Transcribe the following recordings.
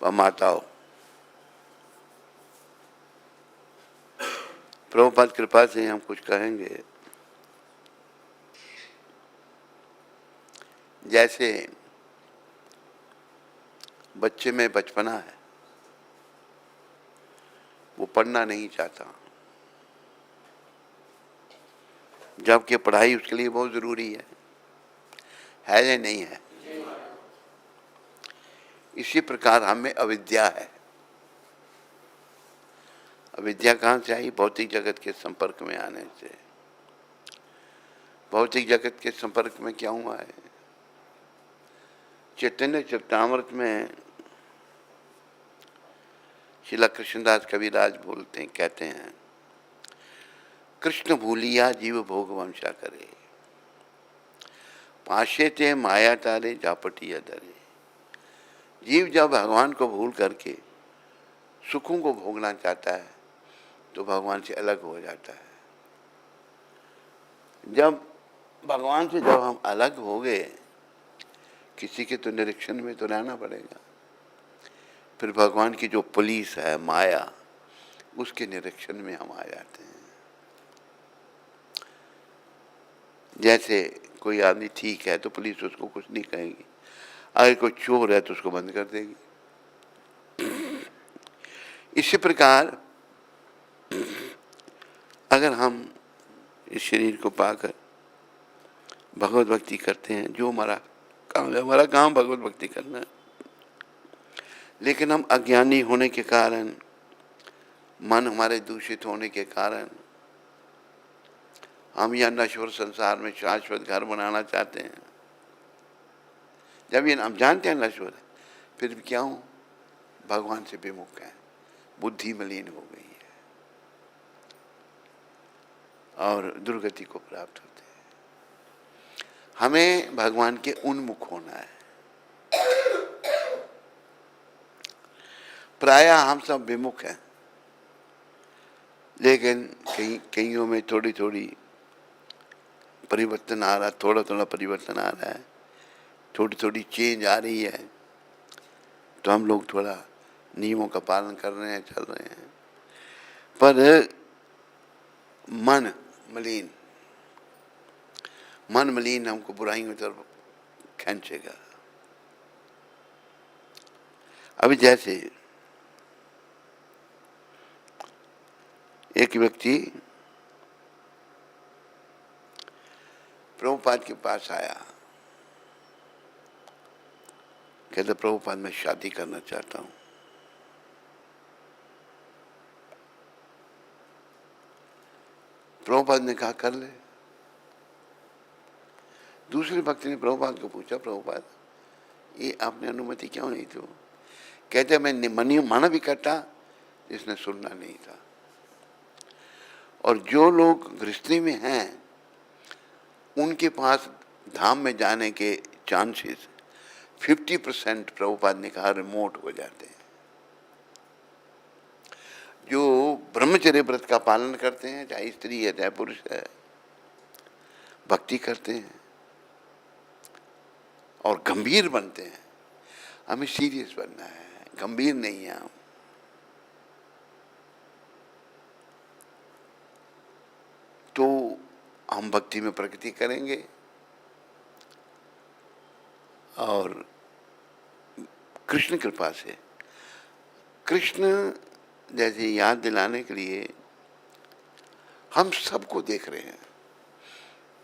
व माताओं, प्रभुपाद कृपा से हम कुछ कहेंगे। जैसे बच्चे में बचपना है, वो पढ़ना नहीं चाहता, जबकि पढ़ाई उसके लिए बहुत जरूरी है या नहीं है? इसी प्रकार हमें अविद्या है। अविद्या कहाँ से आई? भौतिक जगत के संपर्क में आने से। भौतिक जगत के संपर्क में क्या हुआ है? चैतन्य चरितामृत में श्रील कृष्णदास कविराज बोलते हैं, कहते हैं, कृष्ण भूलिया जीव भोग वंशा करे, पाशे ते माया तारे जापटिया दरे। जीव जब भगवान को भूल करके सुखों को भोगना चाहता है तो भगवान से अलग हो जाता है। जब भगवान से जब हम अलग हो गए, किसी के तो निरीक्षण में तो रहना पड़ेगा, फिर भगवान की जो पुलिस है माया, उसके निरीक्षण में हम आ जाते हैं। जैसे कोई आदमी ठीक है तो पुलिस उसको कुछ नहीं कहेगी, अगर कोई चोर है तो उसको बंद कर देगी। इसी प्रकार अगर हम इस शरीर को पाकर भगवत भक्ति करते हैं, जो हमारा काम है, हमारा काम भगवत भक्ति करना है, लेकिन हम अज्ञानी होने के कारण, मन हमारे दूषित होने के कारण हम यह नश्वर संसार में शाश्वत घर बनाना चाहते हैं। जब ये हम जानते हैं नश्वर है, फिर भी क्या हूँ? भगवान से विमुख है, बुद्धि मलिन हो गई है और दुर्गति को प्राप्त होते हैं। हमें भगवान के उन्मुख होना है। प्रायः हम सब विमुख हैं, लेकिन कईयों में थोड़ी थोड़ी परिवर्तन आ रहा है, थोड़ा थोड़ा परिवर्तन आ रहा है, थोड़ी थोड़ी चेंज आ रही है, तो हम लोग थोड़ा नियमों का पालन कर रहे हैं, चल रहे हैं। पर मन मलिन हमको बुराइयों की तरफ खींचेगा। अभी जैसे एक व्यक्ति प्रभुपाद के पास आया, कहते प्रभुपाद मैं शादी करना चाहता हूं। प्रभुपाद ने कहा कर ले। दूसरे भक्त ने प्रभुपाद को पूछा, प्रभुपाद ये आपने अनुमति क्यों नहीं दी? कहते मैं मना भी करता, इसने सुनना नहीं था। और जो लोग गृहस्थी में हैं, उनके पास धाम में जाने के चांसेस 50% प्रभुपाद ने कहा रिमोट हो जाते हैं। जो ब्रह्मचर्य व्रत का पालन करते हैं, चाहे स्त्री है चाहे पुरुष है, भक्ति करते हैं और गंभीर बनते हैं। हमें सीरियस बनना है, गंभीर नहीं है हम। तो हम भक्ति में प्रगति करेंगे और कृष्ण कृपा से, कृष्ण जैसे याद दिलाने के लिए हम सबको देख रहे हैं।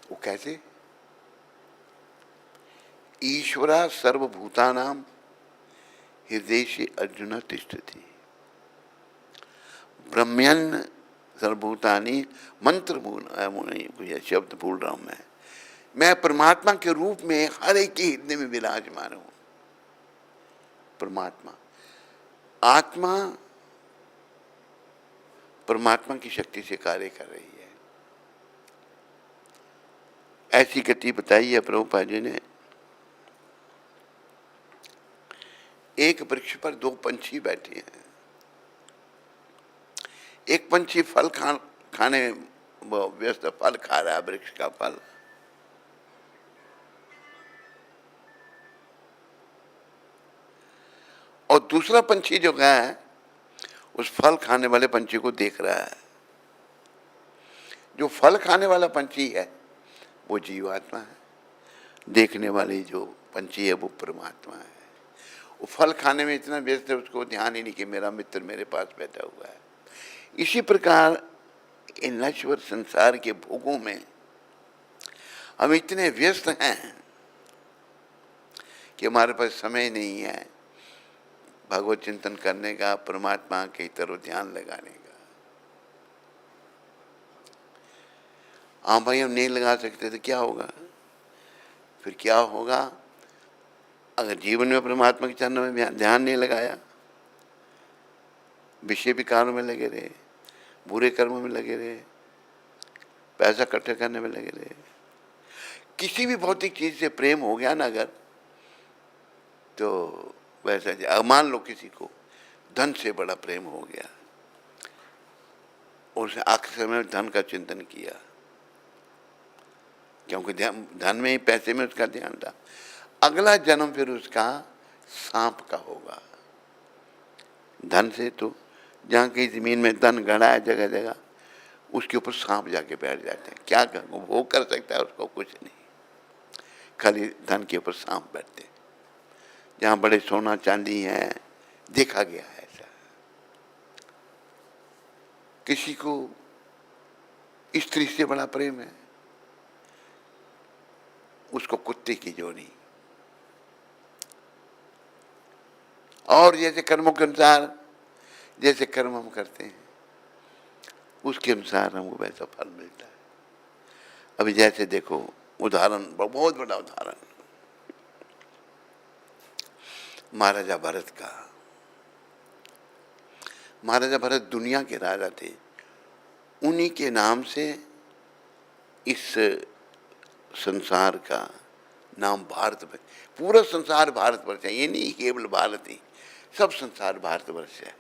वो कैसे? ईश्वरा सर्वभूतानां हृदयेषु अर्जुन तिष्ठति, ब्रह्मण्य सर्वभूतानि मंत्र मुनि, शब्द भूल रहा हूं मैं परमात्मा के रूप में हर एक के हृदय में विराजमान हूं। परमात्मा, आत्मा परमात्मा की शक्ति से कार्य कर रही है। ऐसी गति बताई है प्रभुपाद जी ने। एक वृक्ष पर दो पंछी बैठे हैं। एक पंछी फल खाने व्यस्त, फल खा रहा है, वृक्ष का फल। और दूसरा पंछी जो गया है उस फल खाने वाले पंछी को देख रहा है। जो फल खाने वाला पंछी है वो जीवात्मा है, देखने वाली जो पंछी है वो परमात्मा है। वो फल खाने में इतना व्यस्त है, उसको ध्यान ही नहीं कि मेरा मित्र मेरे पास बैठा हुआ है। इसी प्रकार इन नश्वर संसार के भोगों में हम इतने व्यस्त हैं कि हमारे पास समय नहीं है भगवत चिंतन करने का, परमात्मा की तरफ ध्यान लगाने का। हाँ भाई, हम नहीं लगा सकते तो क्या होगा? फिर क्या होगा? अगर जीवन में परमात्मा के चरणों में ध्यान नहीं लगाया, विषय विकारों में लगे रहे, बुरे कर्मों में लगे रहे, पैसा इकट्ठा करने में लगे रहे, किसी भी भौतिक चीज से प्रेम हो गया ना अगर, तो वैसा मान लो किसी को धन से बड़ा प्रेम हो गया और उसने आखिरी समय में धन का चिंतन किया, क्योंकि धन में ही, पैसे में उसका ध्यान था। अगला जन्म फिर उसका सांप का होगा। धन से तो जहाँ की जमीन में धन गड़ा है जगह जगह, उसके ऊपर सांप जाके बैठ जाते हैं। क्या कर, वो कर सकता है उसको? कुछ नहीं, खाली धन के ऊपर सांप बैठते हैं। जहाँ बड़े सोना चांदी है, देखा गया है ऐसा। किसी को स्त्री से बड़ा प्रेम है, उसको कुत्ते की जोड़ी। और जैसे कर्मों के अनुसार, जैसे कर्म हम करते हैं उसके अनुसार हमको वैसा फल मिलता है। अभी जैसे देखो उदाहरण, बहुत बड़ा उदाहरण, महाराजा भरत का। महाराजा भरत दुनिया के राजा थे, उन्हीं के नाम से इस संसार का नाम भारत है। पूरा संसार भारतवर्ष है, ये नहीं केवल भारत ही, सब संसार भारतवर्ष है।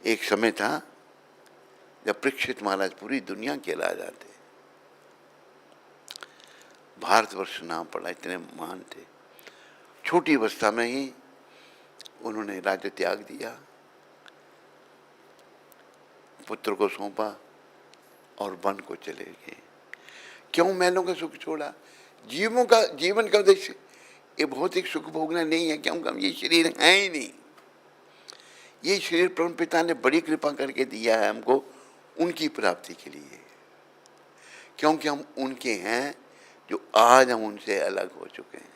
एक समय था जब परीक्षित महाराज पूरी दुनिया के राजा थे, भारतवर्ष नाम पड़ा, इतने महान थे। छोटी अवस्था में ही उन्होंने राज्य त्याग दिया, पुत्र को सौंपा और वन को चले गए। क्यों महलों का सुख छोड़ा? जीवन का उद्देश्य ये भौतिक सुख भोगना नहीं है, क्योंकि हम ये शरीर है ही नहीं। ये शरीर परम पिता ने बड़ी कृपा करके दिया है हमको उनकी प्राप्ति के लिए, क्योंकि हम उनके हैं जो आज हम उनसे अलग हो चुके हैं।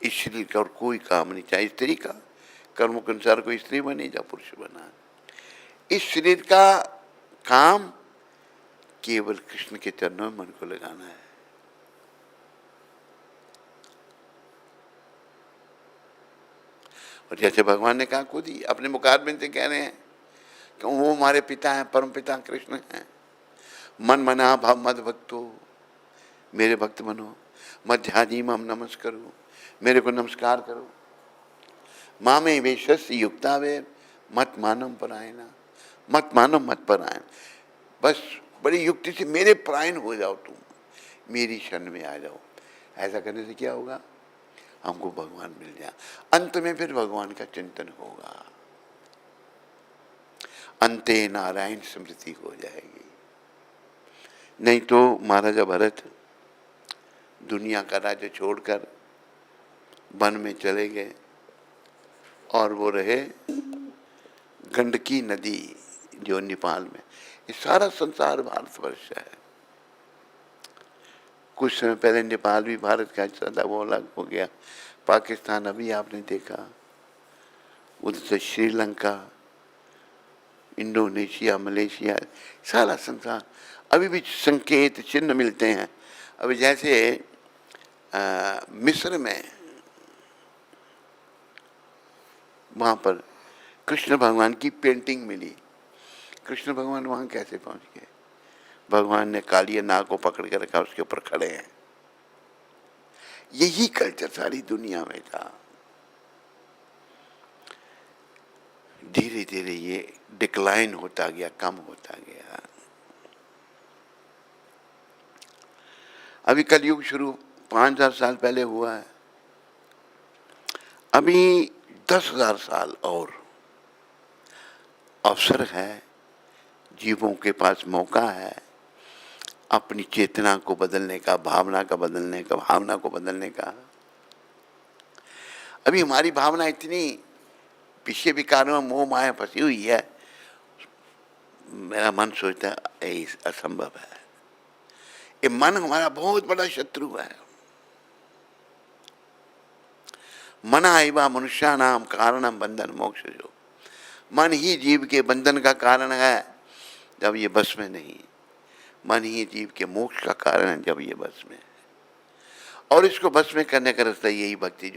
इस शरीर का और कोई काम नहीं, चाहे स्त्री का कर्मों के अनुसार कोई स्त्री बने या पुरुष बना। इस शरीर का काम केवल कृष्ण के चरणों में मन को लगाना है। और जैसे भगवान ने कहा, खुद ही अपने मुखारबिंद से कह रहे हैं कि वो हमारे पिता हैं, परम पिता कृष्ण हैं। मन मना भाव मद भक्तो, मेरे भक्त बनो, मध्याजी मम नमस्करो, मेरे को नमस्कार करो। मामे वेशस्य युक्तावे मत मानम परायणा, मत मानम मत परायण। बस बड़ी युक्ति से मेरे परायण हो जाओ, तुम मेरी शरण में आ जाओ। ऐसा करने से क्या होगा? हमको भगवान मिल जाए। अंत में फिर भगवान का चिंतन होगा, अंते नारायण स्मृति हो जाएगी। नहीं तो महाराजा भरत दुनिया का राज्य छोड़कर वन में चले गए और वो रहे गंडकी नदी जो नेपाल में। ये सारा संसार भारतवर्ष है। कुछ समय पहले नेपाल भी भारत का हिस्सा था, वो अलग हो गया। पाकिस्तान अभी आपने देखा, उधर से श्रीलंका, इंडोनेशिया, मलेशिया, सारा संसार अभी भी संकेत चिन्ह मिलते हैं। अभी जैसे मिस्र में, वहाँ पर कृष्ण भगवान की पेंटिंग मिली। कृष्ण भगवान वहाँ कैसे पहुँच गए? भगवान ने कालिया नाग को पकड़ कर रखा, उसके ऊपर खड़े हैं। यही कल्चर सारी दुनिया में था। धीरे धीरे ये डिक्लाइन होता गया, कम होता गया। अभी कलयुग शुरू 5000 साल पहले हुआ है, अभी 10,000 साल और अवसर है, जीवों के पास मौका है अपनी चेतना को बदलने का, भावना को बदलने का। अभी हमारी भावना इतनी विषय विकारों में मोह माया फंसी हुई है, मेरा मन सोचता है ये असंभव है। ये मन हमारा बहुत बड़ा शत्रु है। मना एवा मनुष्याणाम कारणम बंधन मोक्ष, जो मन ही जीव के बंधन का कारण है जब ये बस में नहीं, मन ही जीव के मोक्ष का कारण है जब ये बस में है। और इसको बस में करने का रास्ता यही भक्ति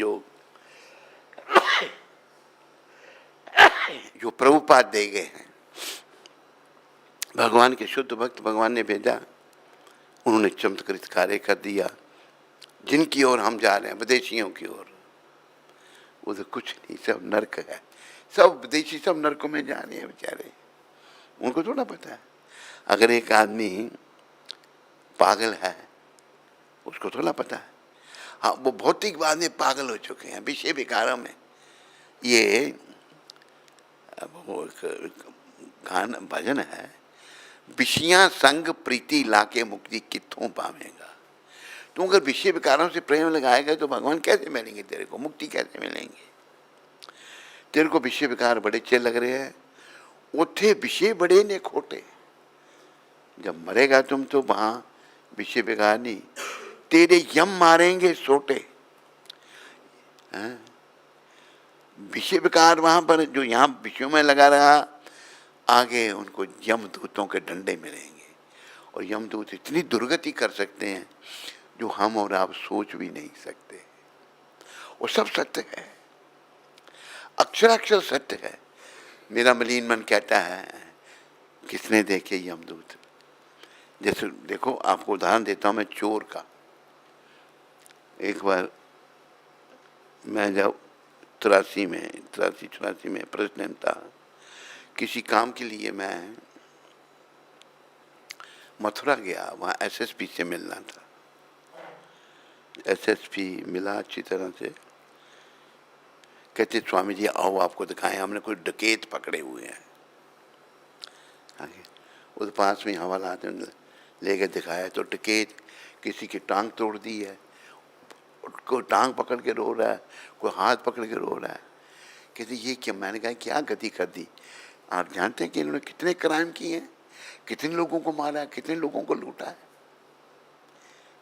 योग जो प्रभुपाद दे गए हैं। भगवान के शुद्ध भक्त भगवान ने भेजा, उन्होंने चमत्कृत कार्य कर दिया। जिनकी ओर हम जा रहे हैं, विदेशियों की ओर, वो तो कुछ नहीं, सब नरक है। सब विदेशी सब नरकों में जा रहे हैं बेचारे, उनको थोड़ा पता है। अगर एक आदमी पागल है, उसको थोड़ा पता है। हाँ, वो भौतिकवाद में पागल हो चुके हैं, विषय विकारों में। ये वो गाना भजन है, विषयां संग प्रीति लाके मुक्ति कित्थों पावेगा। तू अगर विषय विकारों से प्रेम लगाएगा तो भगवान कैसे मिलेंगे तेरे को, मुक्ति कैसे मिलेंगे। तेरे को विषय विकार बड़े अच्छे लग रहे हैं, उथे विषय बड़े ने खोटे। जब मरेगा तुम तो वहां विषय विकार नहीं, तेरे यम मारेंगे सोटे। विषय विकार वहां पर जो यहाँ विषयों में लगा रहा, आगे उनको यमदूतों के डंडे मिलेंगे। और यमदूत इतनी दुर्गति कर सकते हैं जो हम और आप सोच भी नहीं सकते। वो सब सत्य है, अक्षराक्षर सत्य है। मेरा मलिन मन कहता है, किसने देखे यमदूत। जैसे देखो, आपको उदाहरण देता हूं मैं चोर का। एक बार मैं जब 83 में प्रेसिडेंट था, किसी काम के लिए मैं मथुरा गया, वहाँ एसएसपी से मिलना था। एसएसपी मिला अच्छी तरह से, कहते स्वामी जी आओ आपको दिखाएं, हमने कोई डकैत पकड़े हुए हैं। आगे उस पास में हवालात लेके दिखाया तो डकैत किसी की टांग तोड़ दी है, कोई टांग पकड़ के रो रहा है, कोई हाथ पकड़ के रो रहा है। कहते ये क्या, मैंने कहा क्या गति कर दी। आप जानते हैं कि इन्होंने कितने क्राइम किए हैं, कितने लोगों को मारा है, कितने लोगों को लूटा है।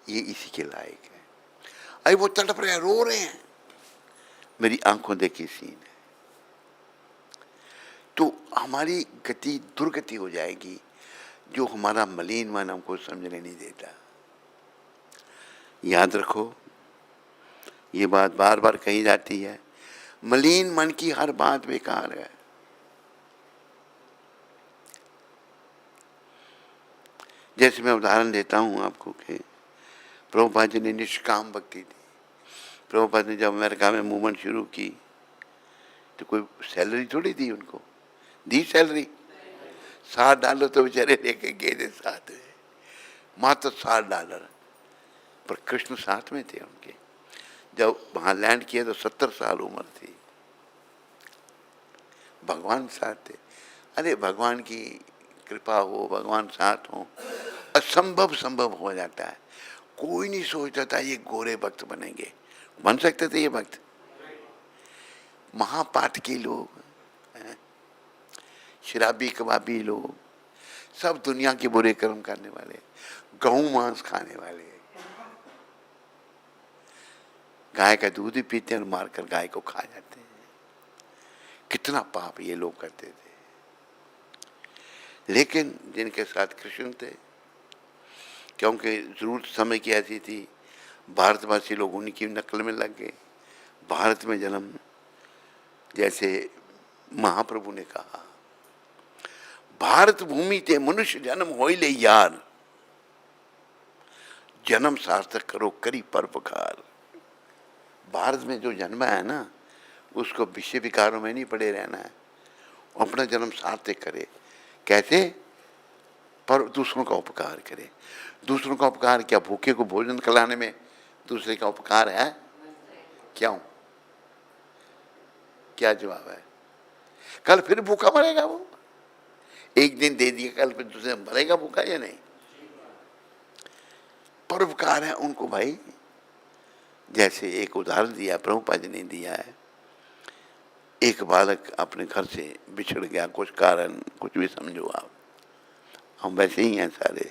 ये इसी के लायक है। अरे वो तड़प रहे हैं, रो रहे हैं, मेरी आंखों देखी सीन है। तो हमारी गति दुर्गति हो जाएगी जो हमारा मलिन मन हमको समझने नहीं देता। याद रखो, ये बात बार बार कही जाती है, मलिन मन की हर बात बेकार है। जैसे मैं उदाहरण देता हूं आपको कि प्रभुपाद जी ने निष्काम भक्ति दी। प्रभुपाद ने जब अमेरिका में मूवमेंट शुरू की तो कोई सैलरी थोड़ी दी उनको, दी सैलरी $60 तो बेचारे लेके गए थे साथ में, मात्र $60। पर कृष्ण साथ में थे उनके। जब वहां लैंड किया तो 70 साल उम्र थी, भगवान साथ थे। अरे भगवान की कृपा हो, भगवान साथ हो, असंभव संभव हो जाता है। कोई नहीं सोचता था ये गोरे भक्त बनेंगे, बन सकते थे ये भक्त। महापातकी लोग, शराबी कबाबी लोग, सब दुनिया के बुरे कर्म करने वाले, गऊ मांस खाने वाले, गाय का दूध ही पीते हैं और मारकर गाय को खा जाते हैं। कितना पाप ये लोग करते थे। लेकिन जिनके साथ कृष्ण थे, क्योंकि जरूरत समय की ऐसी थी, भारतवासी लोग उनकी नकल में लग गए, भारत में जन्म। जैसे महाप्रभु ने कहा, भारत भूमि ते मनुष्य जन्म होई ले यार, जन्म सार्थक करो करी परोपकार। भारत में जो जन्म है ना, उसको विषय विकारों में नहीं पड़े रहना है, अपना जन्म सार्थक करे। कैसे? पर दूसरों का उपकार करे। दूसरों का उपकार क्या, भूखे को भोजन खिलाने में दूसरे का उपकार है? क्यों? क्या जवाब है? कल फिर भूखा मरेगा वो? एक दिन दे दिया, कल फिर दूसरे मरेगा भूखा या नहीं? परोपकार है उनको भाई। जैसे एक उदाहरण दिया प्रभुपाद जी ने दिया है, एक बालक अपने घर से बिछड़ गया, कुछ कारण, कुछ भी समझो आप, हम वैसे ही हैं सारे,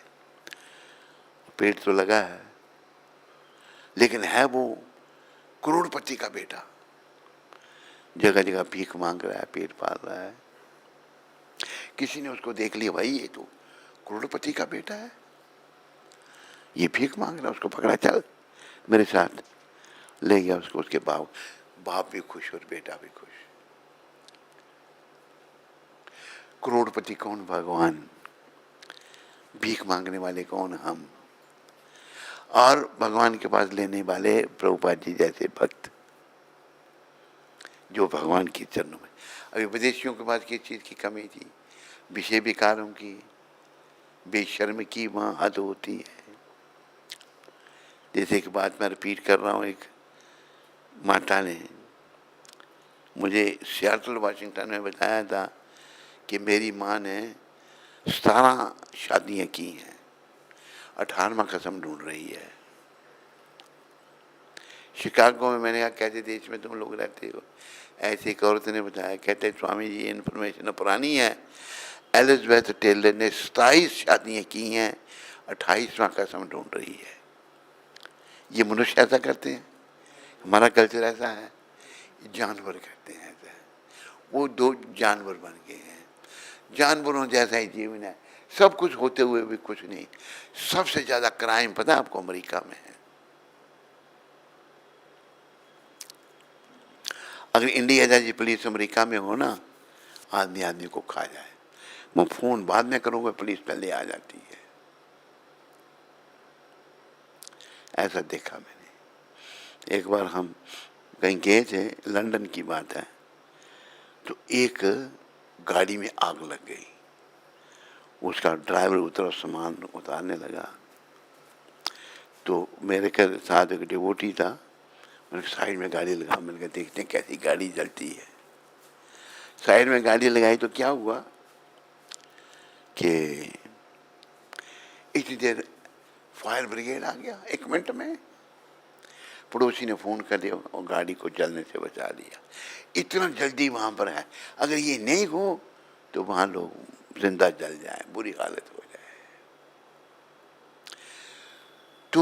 पेट तो लगा है, लेकिन है वो करोड़पति का बेटा, जगह जगह भीख मांग रहा है, पेट पाल रहा है। किसी ने उसको देख लिया, भाई ये तो करोड़पति का बेटा है, ये भीख मांग रहा है, उसको पकड़ा, चल मेरे साथ, ले गया उसको। उसके बाप भी खुश और बेटा भी खुश। करोड़पति कौन? भगवान। भीख मांगने वाले कौन? हम। और भगवान के पास लेने वाले प्रभुपाद जी जैसे भक्त, जो भगवान के चरणों में। अभी विदेशियों के पास किस चीज़ की कमी थी? विषय विकारों की, बेशर्म की वहाँ हद होती है। जैसे एक बात मैं रिपीट कर रहा हूँ, एक माता ने मुझे सियाटल वाशिंगटन में बताया था कि मेरी माँ ने 17 शादियाँ की हैं, 18वां कसम ढूंढ रही है। शिकागो में मैंने कहा कैसे देश में तुम लोग रहते हो? ऐसे एक औरत ने बताया, कहते स्वामी जी ये इन्फॉर्मेशन पुरानी है, एलिजाबेथ टेलर ने 27 शादियाँ की हैं, 28वां कसम ढूंढ रही है। ये मनुष्य ऐसा करते हैं, हमारा कल्चर ऐसा है, जानवर करते हैं ऐसा। वो दो जानवर बन गए हैं, जानवरों जैसा ही जीवन है, सब कुछ होते हुए भी कुछ नहीं। सबसे ज्यादा क्राइम पता है आपको अमेरिका में है। अगर इंडिया जैसी पुलिस अमेरिका में हो ना, आदमी आदमी को खा जाए। मैं फोन बाद में करूंगा, पुलिस पहले आ जाती है। ऐसा देखा मैंने। एक बार हम कहीं गए थे, लंदन की बात है, तो एक गाड़ी में आग लग गई। उसका ड्राइवर उतरा, सामान उतारने लगा, तो मेरे घर साथ एक डिवोटी था, मैंने साइड में गाड़ी लगा, मैंने कहा देखते हैं कैसी गाड़ी जलती है। साइड में गाड़ी लगाई तो क्या हुआ कि इतनी देर फायर ब्रिगेड आ गया, 1 मिनट में। पड़ोसी ने फोन कर दिया और गाड़ी को जलने से बचा लिया। इतना जल्दी वहां पर है, अगर ये नहीं हो तो वहां लोग जिंदा जल जाए, बुरी हालत हो जाए। तो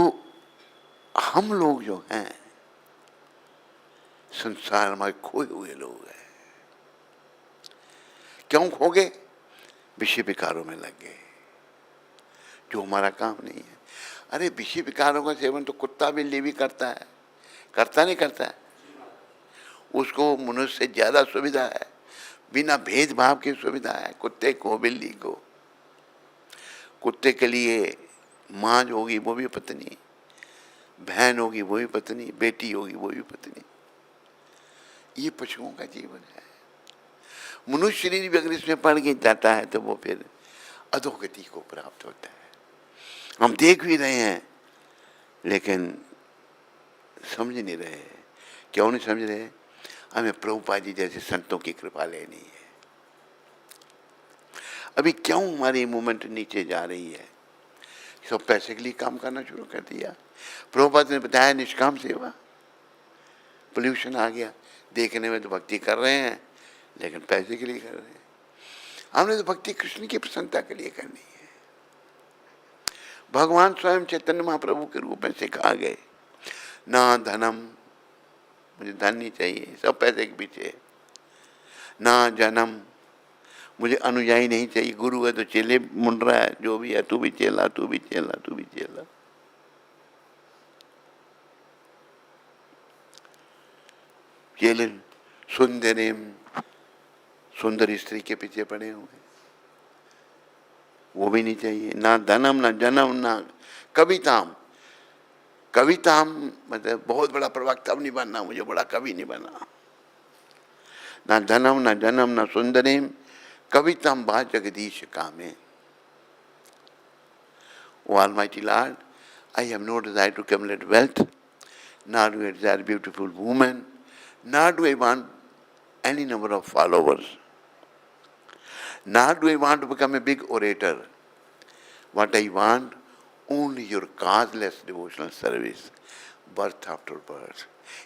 हम लोग जो हैं, संसार में खोए हुए लोग हैं। क्यों खो गए? विषय विकारों में लग गए, जो हमारा काम नहीं है। अरे विषय विकारों का सेवन तो कुत्ता बिल्ली भी करता है, करता नहीं करता है? उसको मनुष्य से ज्यादा सुविधा है, बिना भेदभाव की सुविधा है कुत्ते को, बिल्ली को। कुत्ते के लिए माँ जो होगी वो भी पत्नी, बहन होगी वो भी पत्नी, बेटी होगी वो भी पत्नी। ये पशुओं का जीवन है। मनुष्य शरीर भी अगर इसमें पड़ के जाता है तो वो फिर अधोगति को प्राप्त होता है। हम देख भी रहे हैं लेकिन समझ नहीं रहे। क्यों नहीं समझ रहे? हमें प्रभुपाद जी जैसे संतों की कृपा लेनी है। अभी क्यों हमारी मूवमेंट नीचे जा रही है? सब पैसे के लिए काम करना शुरू कर दिया। प्रभुपाद ने बताया निष्काम सेवा, पोल्यूशन आ गया। देखने में तो भक्ति कर रहे हैं लेकिन पैसे के लिए कर रहे हैं। हमने तो भक्ति कृष्ण की प्रसन्नता के लिए करनी है। भगवान स्वयं चैतन्य महाप्रभु के रूप में सिखा गए, ना धनम, मुझे धन नहीं चाहिए, सब पैसे के पीछे। ना जन्म, मुझे अनुयायी नहीं चाहिए, गुरु है तो चेले मुंड रहा है, जो भी है तू भी चेला, तू भी चेला, तू भी चेला। चेले सुंदरीम, सुंदर स्त्री के पीछे पड़े हुए, वो भी नहीं चाहिए। ना धनम, ना जन्म, ना कविताम। कविताम मतलब बहुत बड़ा प्रवक्ता नहीं बनना, मुझे बड़ा कवि नहीं बनना। ना धनम, ना जन्म, ना सुंदरीम, कविताम बा जगदीश कामे। O Almighty Lord, I have no desire to accumulate wealth, nor do I desire beautiful women, nor do I want any number of followers. Nor do I want to become a big orator. What I want, only your causeless devotional service, birth after birth.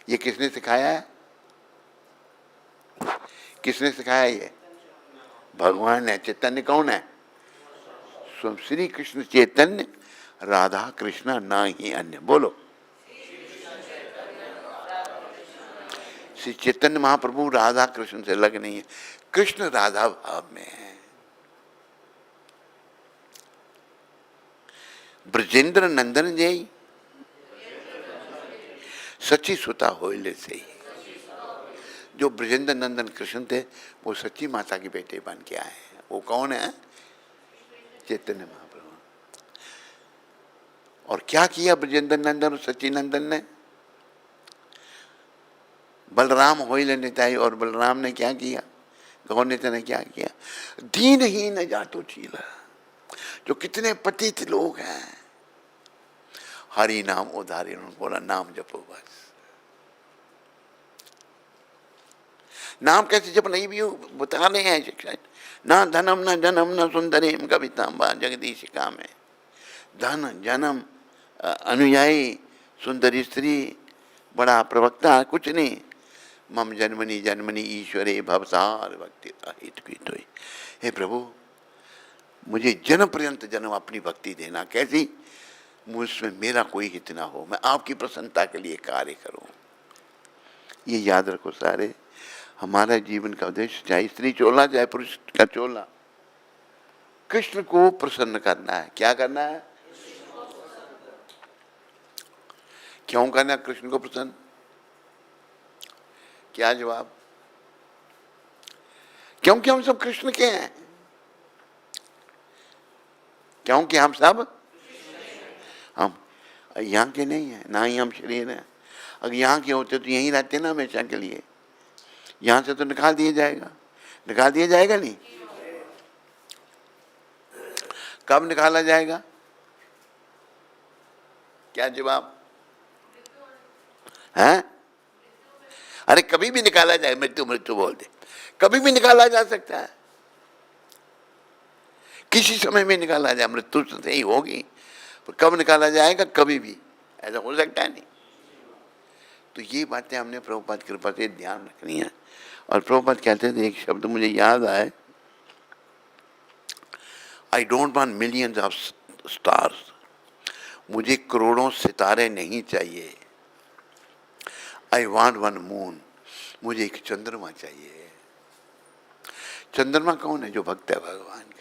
ये किसने सिखाया है? किसने सिखाया ये? भगवान है। चैतन्य कौन है? स्वयं श्री कृष्ण चैतन्य, राधा कृष्ण ना ही अन्य। बोलो, श्री चैतन्य महाप्रभु राधा कृष्ण से अलग नहीं है, कृष्ण राधा भाव में है। ब्रजेंद्र नंदन जय सच्ची सुता होइले से ही। जो ब्रजेंद्र नंदन कृष्ण थे वो सच्ची माता के बेटे बन के आए हैं। वो कौन है? चैतन्य महाप्रभु। और क्या किया ब्रजेंद्र नंदन और सच्ची नंदन ने? बलराम होइले निताई, और बलराम ने क्या किया? गौरनित्य ने क्या किया? दीन ही न जातो चीला। जो कितने पतित लोग हैं, हरि नाम उधारी, बोला नाम जपो बस। नाम कैसे जप नहीं भी बता रहे हैं शिक्षा। ना धनम न जन्म न सुंदरीम कवितांबा जगदीशिका में। धन जन्म अनुयायी सुंदरी स्त्री बड़ा प्रवक्ता कुछ नहीं। मम जन्मनी जन्मनी ईश्वरे भवसार भक्ति अहित कृत। हे प्रभु, मुझे जन्म पर्यंत जन्म अपनी भक्ति देना। कैसी? मुझमें मेरा कोई हित ना हो, मैं आपकी प्रसन्नता के लिए कार्य करूं। ये याद रखो सारे। हमारा जीवन का उद्देश्य, चाहे स्त्री चोला चाहे पुरुष का चोला, कृष्ण को प्रसन्न करना है। क्या करना है? क्यों करना है कृष्ण को प्रसन्न? क्या जवाब? क्योंकि हम सब कृष्ण के हैं। क्योंकि हम सब हम यहाँ के नहीं है, ना ही हम शरीर हैं। अगर यहाँ के होते तो यहीं रहते ना हमेशा के लिए। यहाँ से तो निकाल दिया जाएगा। निकाल दिया जाएगा नहीं? कब निकाला जाएगा? क्या जवाब है? अरे कभी भी निकाला जाए। मृत्यु मृत्यु बोल दे, कभी भी निकाला जा सकता है। किसी समय में निकाला जाए। मृत्यु तो सही होगी, पर कब निकाला जाएगा? कभी भी। ऐसा हो सकता है नहीं। तो ये बातें हमने प्रभुपाद की कृपा से ध्यान रखनी है। और प्रभुपाद कहते थे, एक शब्द मुझे याद आए, I don't want millions of stars. मुझे करोड़ों सितारे नहीं चाहिए। I want one moon. मुझे एक चंद्रमा चाहिए। चंद्रमा कौन है? जो भक्त है भगवान का।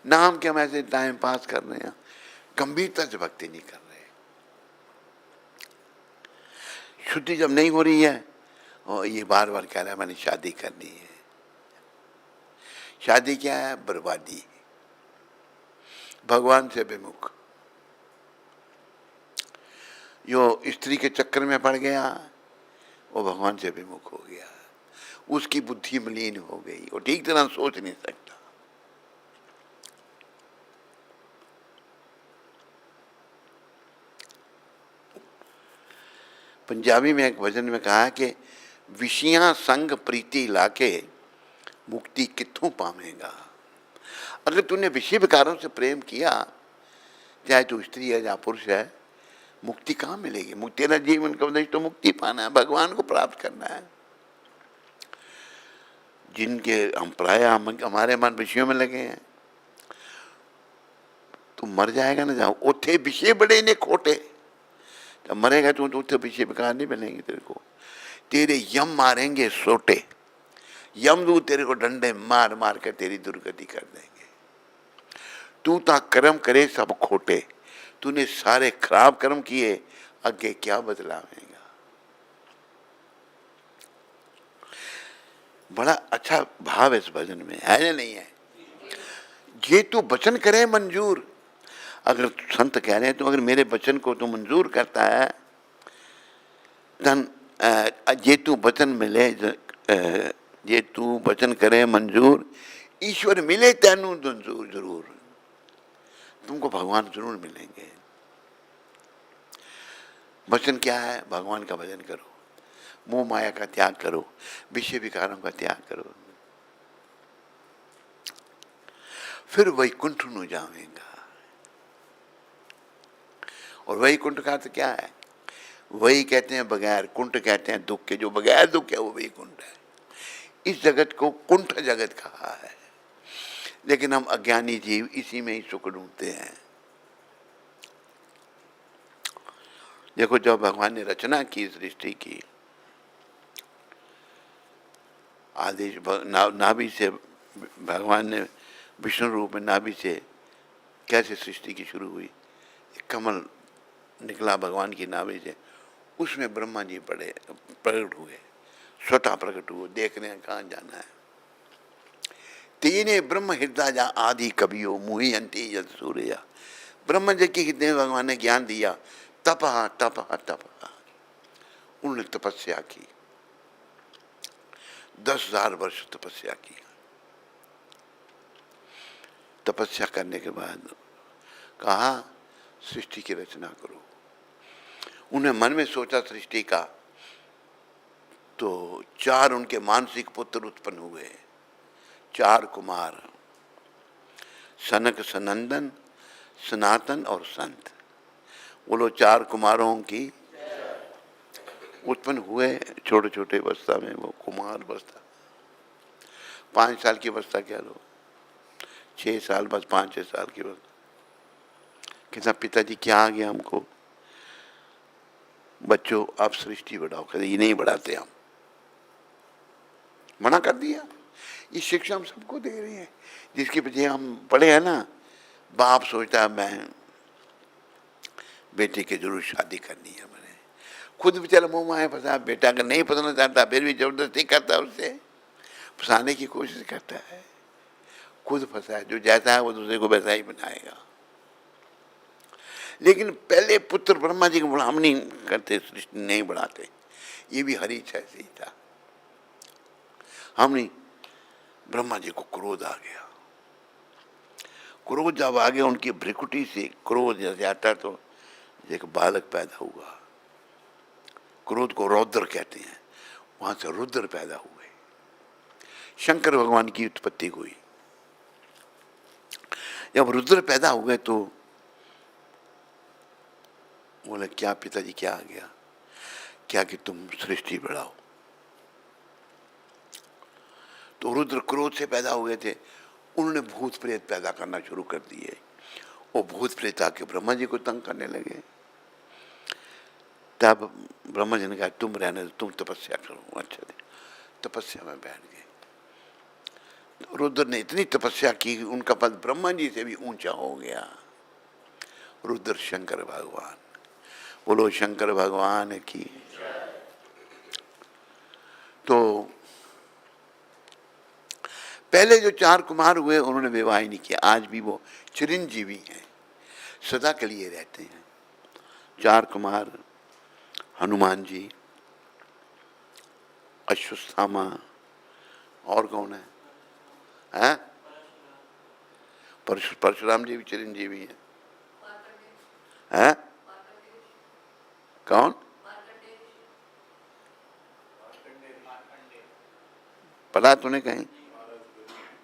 नाम के हम ऐसे टाइम पास कर रहे हैं, गंभीरता से भक्ति नहीं कर रहे। शुद्धि जब नहीं हो रही है, और ये बार बार कह रहा है मैंने शादी करनी है। शादी क्या है? बर्बादी। भगवान से विमुख। जो स्त्री के चक्कर में पड़ गया, वो भगवान से विमुख हो गया। उसकी बुद्धि मलिन हो गई, वो ठीक तरह सोच नहीं सकता। पंजाबी में एक भजन में कहा है कि विषियां संग प्रीति लाके मुक्ति कित्थों पावेगा। अगर तूने विषय विकारों से प्रेम किया, चाहे तू स्त्री है या पुरुष है, मुक्ति कहाँ मिलेगी? मुक्ति, तेरा जीवन का उद्देश्य तो मुक्ति पाना है, भगवान को प्राप्त करना है। जिनके हम प्राय हमारे मन विषयों में लगे हैं, तू मर जाएगा ना। जाओ उथे विषय बड़े ने खोटे, जब मरेगा तो उथे विषय विकार नहीं मिलेंगे तेरे को। तेरे यम मारेंगे सोटे। यमदूत तेरे को डंडे मार मार कर तेरी दुर्गति कर देंगे। तू ता कर्म करे सब खोटे। तूने सारे खराब कर्म किए, आगे क्या बदलावेगा? बड़ा अच्छा भाव है इस भजन में, है या नहीं है? ये तू वचन करे मंजूर। अगर संत कह रहे हैं तो अगर मेरे वचन को तू मंजूर करता है, तन ये तू वचन मिले, ये तू वचन करे मंजूर, ईश्वर मिले तेनू मंजूर। जरूर तुमको भगवान जरूर मिलेंगे। वचन क्या है? भगवान का भजन करो। मोह माया का त्याग करो, विषय विकारों का त्याग करो, फिर वैकुंठ में जाएगा। और वैकुंठ का अर्थ क्या है? वही कहते हैं बगैर, कुंठ कहते हैं दुख के, जो बगैर दुख है वो वैकुंठ है। इस जगत को कुंठ जगत कहा है, लेकिन हम अज्ञानी जीव इसी में ही सुख ढूंढते हैं। देखो, जब भगवान ने रचना की सृष्टि की, आदेश नाभि से भगवान ने विष्णु रूप में नाभि से कैसे सृष्टि की शुरू हुई, कमल निकला भगवान की नाभि से, उसमें ब्रह्मा जी प्रकट हुए, स्वतः प्रकट हुए, देख रहे हैं कहाँ जाना है। तीने ब्रह्म हृदय जा आदि कवियो मुहि अंति जल सूर्या। ब्रह्म जी के हृदय में भगवान ने ज्ञान दिया, तपहा तपहा तपहा, उन्होंने तपस्या की, 10,000 वर्ष तपस्या की। तपस्या करने के बाद कहा सृष्टि की रचना करो। उन्हें मन में सोचा सृष्टि का, तो 4 उनके मानसिक पुत्र उत्पन्न हुए, 4 कुमार, सनक सनंदन सनातन और संत। बोलो 4 कुमारों की उत्पन्न हुए छोटे छोटे अवस्था में, वो कुमार अवस्था, 5 साल की अवस्था क्या लो, 6 साल, बस 5-6 साल की अवस्था। कहता पिताजी क्या आ गया हमको, बच्चों आप सृष्टि बढ़ाओ। कहते ये नहीं बढ़ाते, हम मना कर दिया। ये शिक्षा हम सबको दे रहे हैं, जिसके पीछे हम पढ़े हैं ना। बाप सोचता है मैं बेटे की जरूर शादी करनी है, मैंने खुद बेचारा मुंह माया फंसा, बेटा अगर नहीं फंसना चाहता फिर भी जबरदस्ती करता है, उससे फंसाने की कोशिश करता है, खुद फंसा है। जो जैसा है वो दूसरे को वैसा ही बनाएगा। लेकिन पहले पुत्र ब्रह्मा जी को हम नहीं करते, सृष्टि नहीं बढ़ाते, ये भी हरी इच्छा से ही था। हम नहीं, ब्रह्मा जी को क्रोध आ गया। क्रोध जब आ गया, उनकी भ्रिकुटी से क्रोध जैसे आता तो एक बालक पैदा हुआ। क्रोध को रौद्र कहते हैं, वहां से रुद्र पैदा हुए, शंकर भगवान की उत्पत्ति हुई। जब रुद्र पैदा हुए तो बोले क्या पिताजी क्या आ गया, क्या कि तुम सृष्टि बढ़ाओ। तो रुद्र क्रोध से पैदा हुए थे, उन्होंने भूत प्रेत पैदा करना शुरू कर दिए। वो भूत प्रेत आके ब्रह्मा जी को तंग करने लगे। तब ब्रह्मा जी ने कहा तुम रहने दो, तुम तपस्या करो। अच्छा, तपस्या में बैठ गए। तो रुद्र ने इतनी तपस्या की, उनका पद ब्रह्मा जी से भी ऊंचा हो गया। रुद्र शंकर भगवान, बोलो शंकर भगवान की। तो पहले जो 4 कुमार हुए उन्होंने विवाह नहीं किया, आज भी वो चिरंजीवी हैं, सदा के लिए रहते हैं। 4 कुमार, हनुमान जी, अश्वत्थामा, और कौन है, हैं? परशुराम जी भी चिरंजीवी हैं। हैं? कौन? पढ़ा तूने कहीं?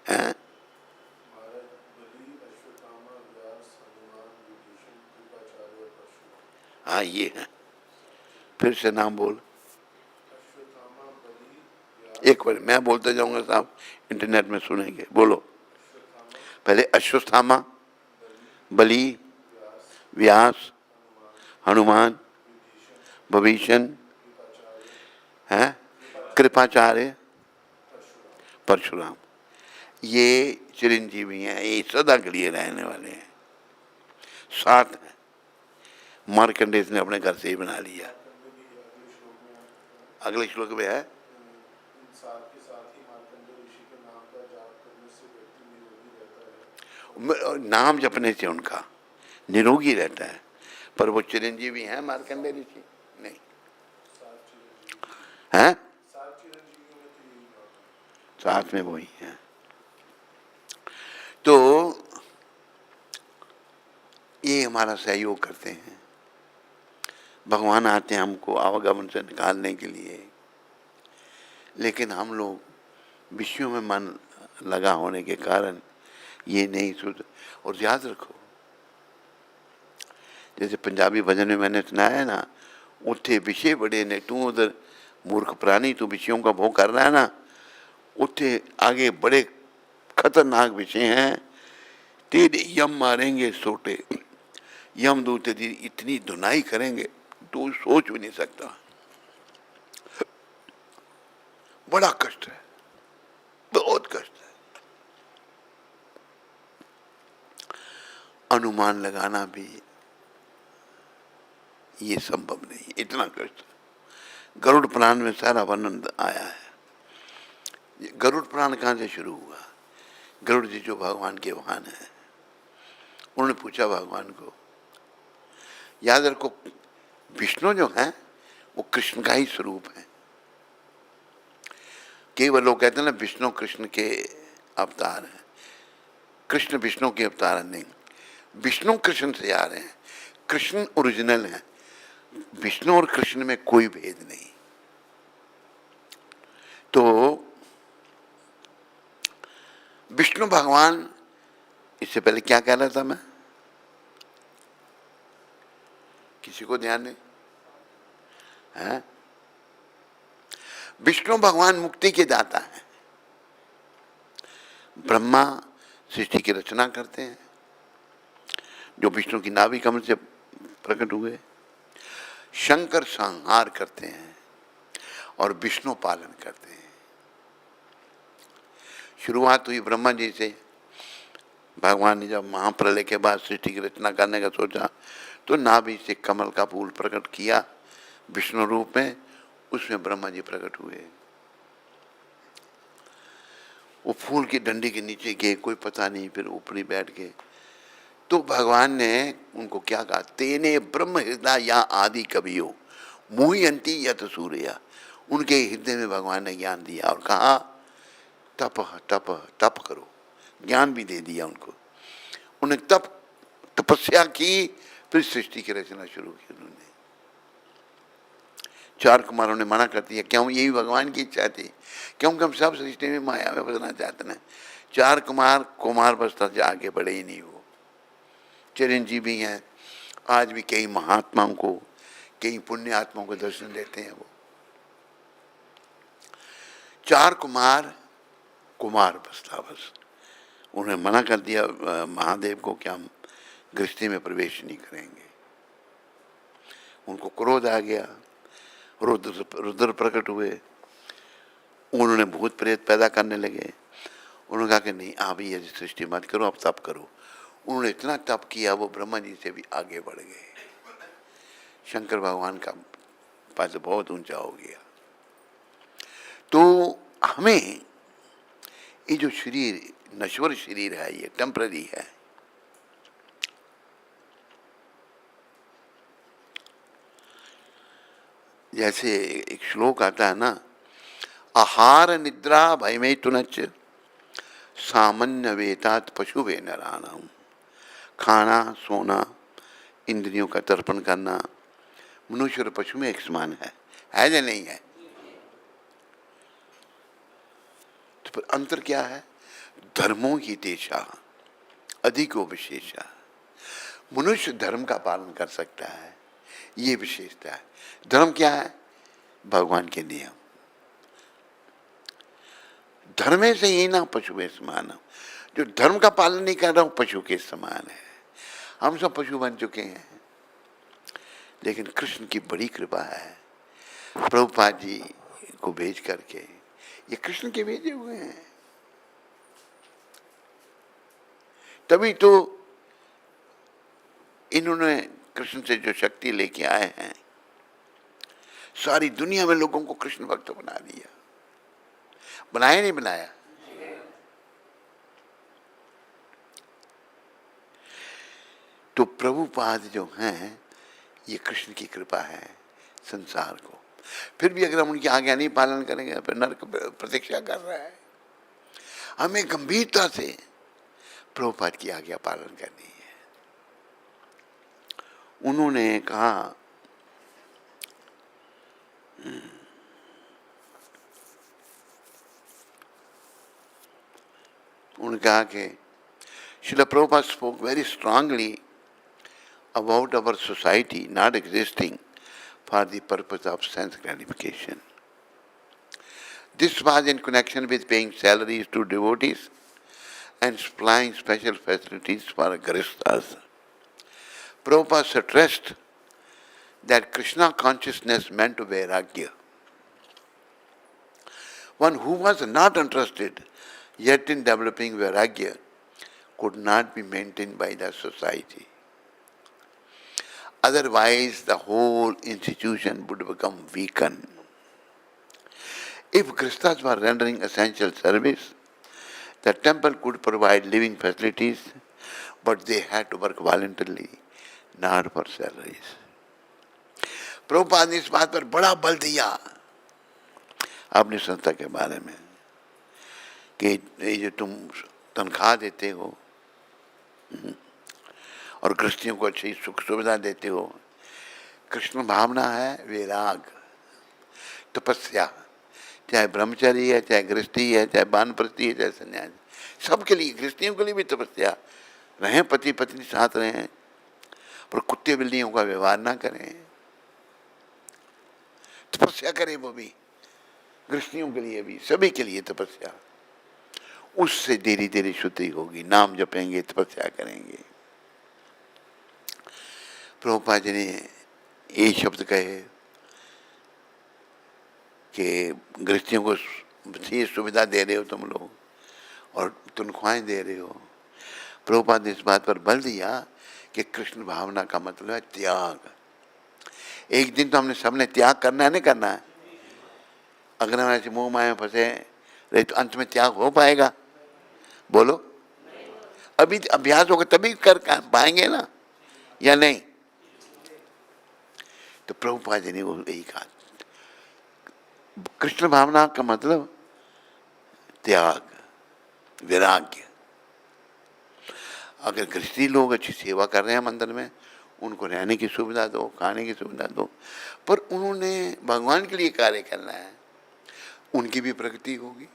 हैं? हाँ ये है, फिर से नाम बोल। एक बार मैं बोलते जाऊंगा, साहब इंटरनेट में सुनेंगे। बोलो पहले। अश्वत्थामा, बलि, व्यास, हनुमान, विभीषण, है कृपाचार्य, परशुराम। ये चिरंजीवी हैं, ये सदा के लिए रहने वाले हैं। 7 है, मार्कंडेय ने अपने घर से ही बना लिया। अगले श्लोक में है, नाम जपने से उनका निरोगी रहता है। पर वो चिरंजीवी हैं मार्कंडेय ऋषि? नहीं है, 7 में वही है। तो ये हमारा सहयोग करते हैं। भगवान आते हैं हमको आवागमन से निकालने के लिए। लेकिन हम लोग विषयों में मन लगा होने के कारण ये नहीं सोच। और याद रखो, जैसे पंजाबी भजन में मैंने सुनाया है ना, उठे विषय बड़े ने, तू उधर मूर्ख प्राणी तू विषयों का भोग कर रहा है ना, उठे आगे बड़े खतरनाक विषय हैं, तेरे यम मारेंगे सोटे, यमदूत तेरी इतनी धुनाई करेंगे तू सोच भी नहीं सकता। बड़ा कष्ट है, बहुत कष्ट है। अनुमान लगाना भी ये संभव नहीं, इतना कष्ट। गरुड़ पुराण में सारा वर्णन आया है। गरुड़ पुराण कहाँ से शुरू हुआ? गरुड़ जी जो भगवान के वाहन है, उन्होंने पूछा भगवान को। याद रखो, विष्णु जो है वो कृष्ण का ही स्वरूप है। केवल लोग कहते हैं ना विष्णु कृष्ण के अवतार हैं, कृष्ण विष्णु के अवतार नहीं। विष्णु कृष्ण से आ रहे हैं, कृष्ण ओरिजिनल है, विष्णु और कृष्ण में कोई भेद नहीं। तो विष्णु भगवान, इससे पहले क्या कह रहा था मैं, किसी को ध्यान नहीं है? विष्णु भगवान मुक्ति के दाता है। ब्रह्मा सृष्टि की रचना करते हैं, जो विष्णु की नाभि कमल से प्रकट हुए। शंकर संहार करते हैं और विष्णु पालन करते हैं। शुरुआत हुई ब्रह्मा जी से। भगवान ने जब महाप्रलय के बाद सृष्टि की रचना करने का सोचा तो नाभि से कमल का फूल प्रकट किया विष्णु रूप में, उसमें ब्रह्मा जी प्रकट हुए। वो फूल की डंडी के नीचे गए, कोई पता नहीं, फिर ऊपर ही बैठ गए। तो भगवान ने उनको क्या कहा, तेने ब्रह्म हृदय या आदि कवियो मुह्यंती यत सूर्या। उनके हृदय में भगवान ने ज्ञान दिया और कहा तप तप तप करो, ज्ञान भी दे दिया उनको। उन्हें तपस्या की, फिर सृष्टि की रचना शुरू की उन्होंने। चार कुमारों ने मना कर दिया, क्यों? यही भगवान की इच्छा थी, क्योंकि हम सब सृष्टि में माया में बसना चाहते हैं। चार कुमार बसता से आगे बढ़े ही नहीं। वो चिरंजीवी हैं, आज भी कई महात्माओं को, कई पुण्य आत्माओं को दर्शन देते हैं। वो चार कुमार बसता बस। उन्हें मना कर दिया महादेव को कि हम गृहस्थी में प्रवेश नहीं करेंगे। उनको क्रोध आ गया, रुद्र प्रकट हुए, उन्होंने भूत प्रेत पैदा करने लगे। उन्होंने कहा कि नहीं, आप ये सृष्टि मत करो, आप तप करो। उन्होंने इतना तप किया, वो ब्रह्मा जी से भी आगे बढ़ गए। शंकर भगवान का पद बहुत ऊंचा हो गया। तो हमें ये जो शरीर, नश्वर शरीर है, ये टेम्पररी है। जैसे एक श्लोक आता है ना, आहार निद्रा भयमे तुनच सामान्य वेतात पशुवे नराणाम। खाना, सोना, इंद्रियों का तर्पण करना मनुष्य और पशु में एक समान है या नहीं है? तो फिर अंतर क्या है? धर्मों की देशा अधिको विशेषा। मनुष्य धर्म का पालन कर सकता है, ये विशेषता है। धर्म क्या है? भगवान के नियम। धर्मे से ही ना पशु के समान। जो धर्म का पालन नहीं कर रहा हूं, पशु के समान है। हम सब पशु बन चुके हैं। लेकिन कृष्ण की बड़ी कृपा है, प्रभुपाद जी को भेज करके, ये कृष्ण के भेजे हुए हैं। तभी तो इन्होंने कृष्ण से जो शक्ति लेके आए हैं, सारी दुनिया में लोगों को कृष्ण भक्त बना दिया। बनाया नहीं बनाया? तो प्रभुपाद जो हैं, ये कृष्ण की कृपा है संसार को। फिर भी अगर हम उनकी आज्ञा नहीं पालन करेंगे, फिर नरक प्रतीक्षा कर रहा है। हमें गंभीरता से प्रभुपाद की आज्ञा पालन करनी है। उन्होंने कहा, उन्होंने कहा कि Srila Prabhupada spoke very strongly about our society not existing for the purpose of sense gratification. This was in connection with paying salaries to devotees and supplying special facilities for Grihasthas. Prabhupada stressed that Krishna consciousness meant vairagya. One who was not interested yet in developing vairagya could not be maintained by the society. Otherwise, the whole institution would become weakened. If Grihasthas were rendering essential service, the temple could provide living facilities, but they had to work voluntarily, not for salaries. Prabhupada ने इस बात पर बड़ा बल दिया अपनी संस्था के बारे में कि ये जो तुम तनख्वाह देते हो और गृहस्थियों को अच्छी सुख सुविधा देते हो, कृष्ण भावना है वैराग, तपस्या, चाहे ब्रह्मचारी है, चाहे गृहस्थी है, चाहे वानप्रस्थी है, चाहे सन्यासी, सबके लिए, गृहस्थियों के लिए भी तपस्या रहें, पति पत्नी साथ रहें, पर कुत्ते बिल्लियों का व्यवहार ना करें, तपस्या करें, वो भी गृहस्थियों के लिए भी, सभी के लिए तपस्या। उससे धीरे धीरे शुद्धि होगी, नाम जपेंगे, तपस्या करेंगे। प्रभुपाद जी ने ये शब्द कहे कि गृहस्थियों को ये सुविधा दे रहे हो तुम लोग और तनख्वाहें दे रहे हो। प्रभुपाद ने इस बात पर बल दिया कि कृष्ण भावना का मतलब है त्याग। एक दिन तो हमने सबने त्याग करना है, नहीं करना है? अगर हम ऐसे मोह माया में फंसे रहे तो अंत में त्याग हो पाएगा? बोलो, अभी अभ्यास होगा तभी कर पाएंगे ना, या नहीं? तो प्रभुपाद जी ने वो यही कहा, कृष्ण भावना का मतलब त्याग, वैराग्य। अगर गृहस्थी लोग अच्छी सेवा कर रहे हैं मंदिर में, उनको रहने की सुविधा दो, खाने की सुविधा दो, पर उन्होंने भगवान के लिए कार्य करना है, उनकी भी प्रगति होगी।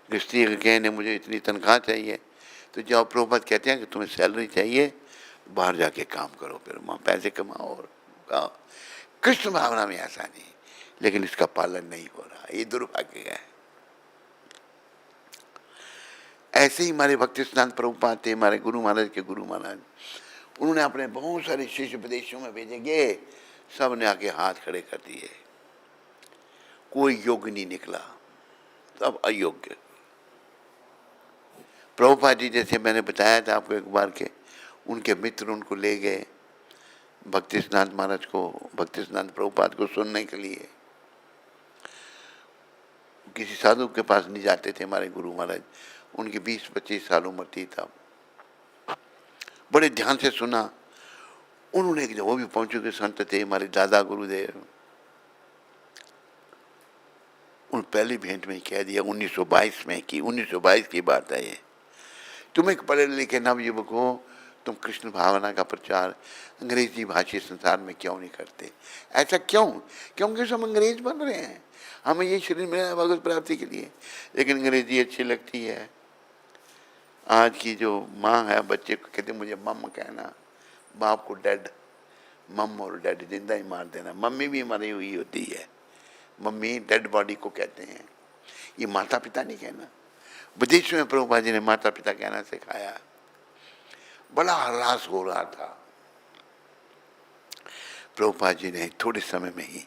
गृहस्थी अगर कहने मुझे इतनी तनख्वाह चाहिए, तो जब प्रभुपाद कहते हैं कि तुम्हें सैलरी चाहिए, बाहर जाके काम करो, फिर वहाँ पैसे कमाओ और खाओ। कृष्ण भावना में ऐसा नहीं, लेकिन इसका पालन नहीं हो रहा, ये दुर्भाग्य है। ऐसे ही हमारे भक्ति सिद्धांत प्रभुपाद थे, हमारे गुरु महाराज के गुरु महाराज, उन्होंने अपने बहुत सारे शिष्य विदेशों में भेजेंगे, सब ने आके हाथ खड़े कर दिए, कोई योग्य नहीं निकला, सब अयोग्य। प्रभुपाद जी जैसे मैंने बताया था आपको एक बार के, उनके मित्र उनको ले गए भक्ति सिद्धांत महाराज को, भक्ति सिद्धांत प्रभुपाद को सुनने के लिए। किसी साधु के पास नहीं जाते थे हमारे गुरु महाराज, उनकी 20-25 साल उम्र थी तब। बड़े ध्यान से सुना उन्होंने, वो भी पहुंच चुके संत थे हमारे दादा गुरुदेव। उन पहली भेंट में कह दिया 1922 में की, 1922 की बात है ये, तुम एक पढ़े लिखे नवयुवक हो, तुम कृष्ण भावना का प्रचार अंग्रेजी भाषी संसार में क्यों नहीं करते? ऐसा क्यों? क्योंकि सब अंग्रेज बन रहे हैं, हमें ये शरीर मिला है भगवत प्राप्ति के लिए, लेकिन अंग्रेजी अच्छी लगती है। आज की जो माँ है, बच्चे को कहते मुझे मम कहना, बाप को डैड, मम और डैड जिंदा ही मार देना, मम्मी भी मरी हुई होती है, मम्मी डेड बॉडी को कहते हैं, ये माता पिता नहीं कहना। विदेश में प्रभुपाद जी ने माता पिता कहना सिखाया, बड़ा हरास हो रहा था। प्रभुपाद जी ने थोड़े समय में ही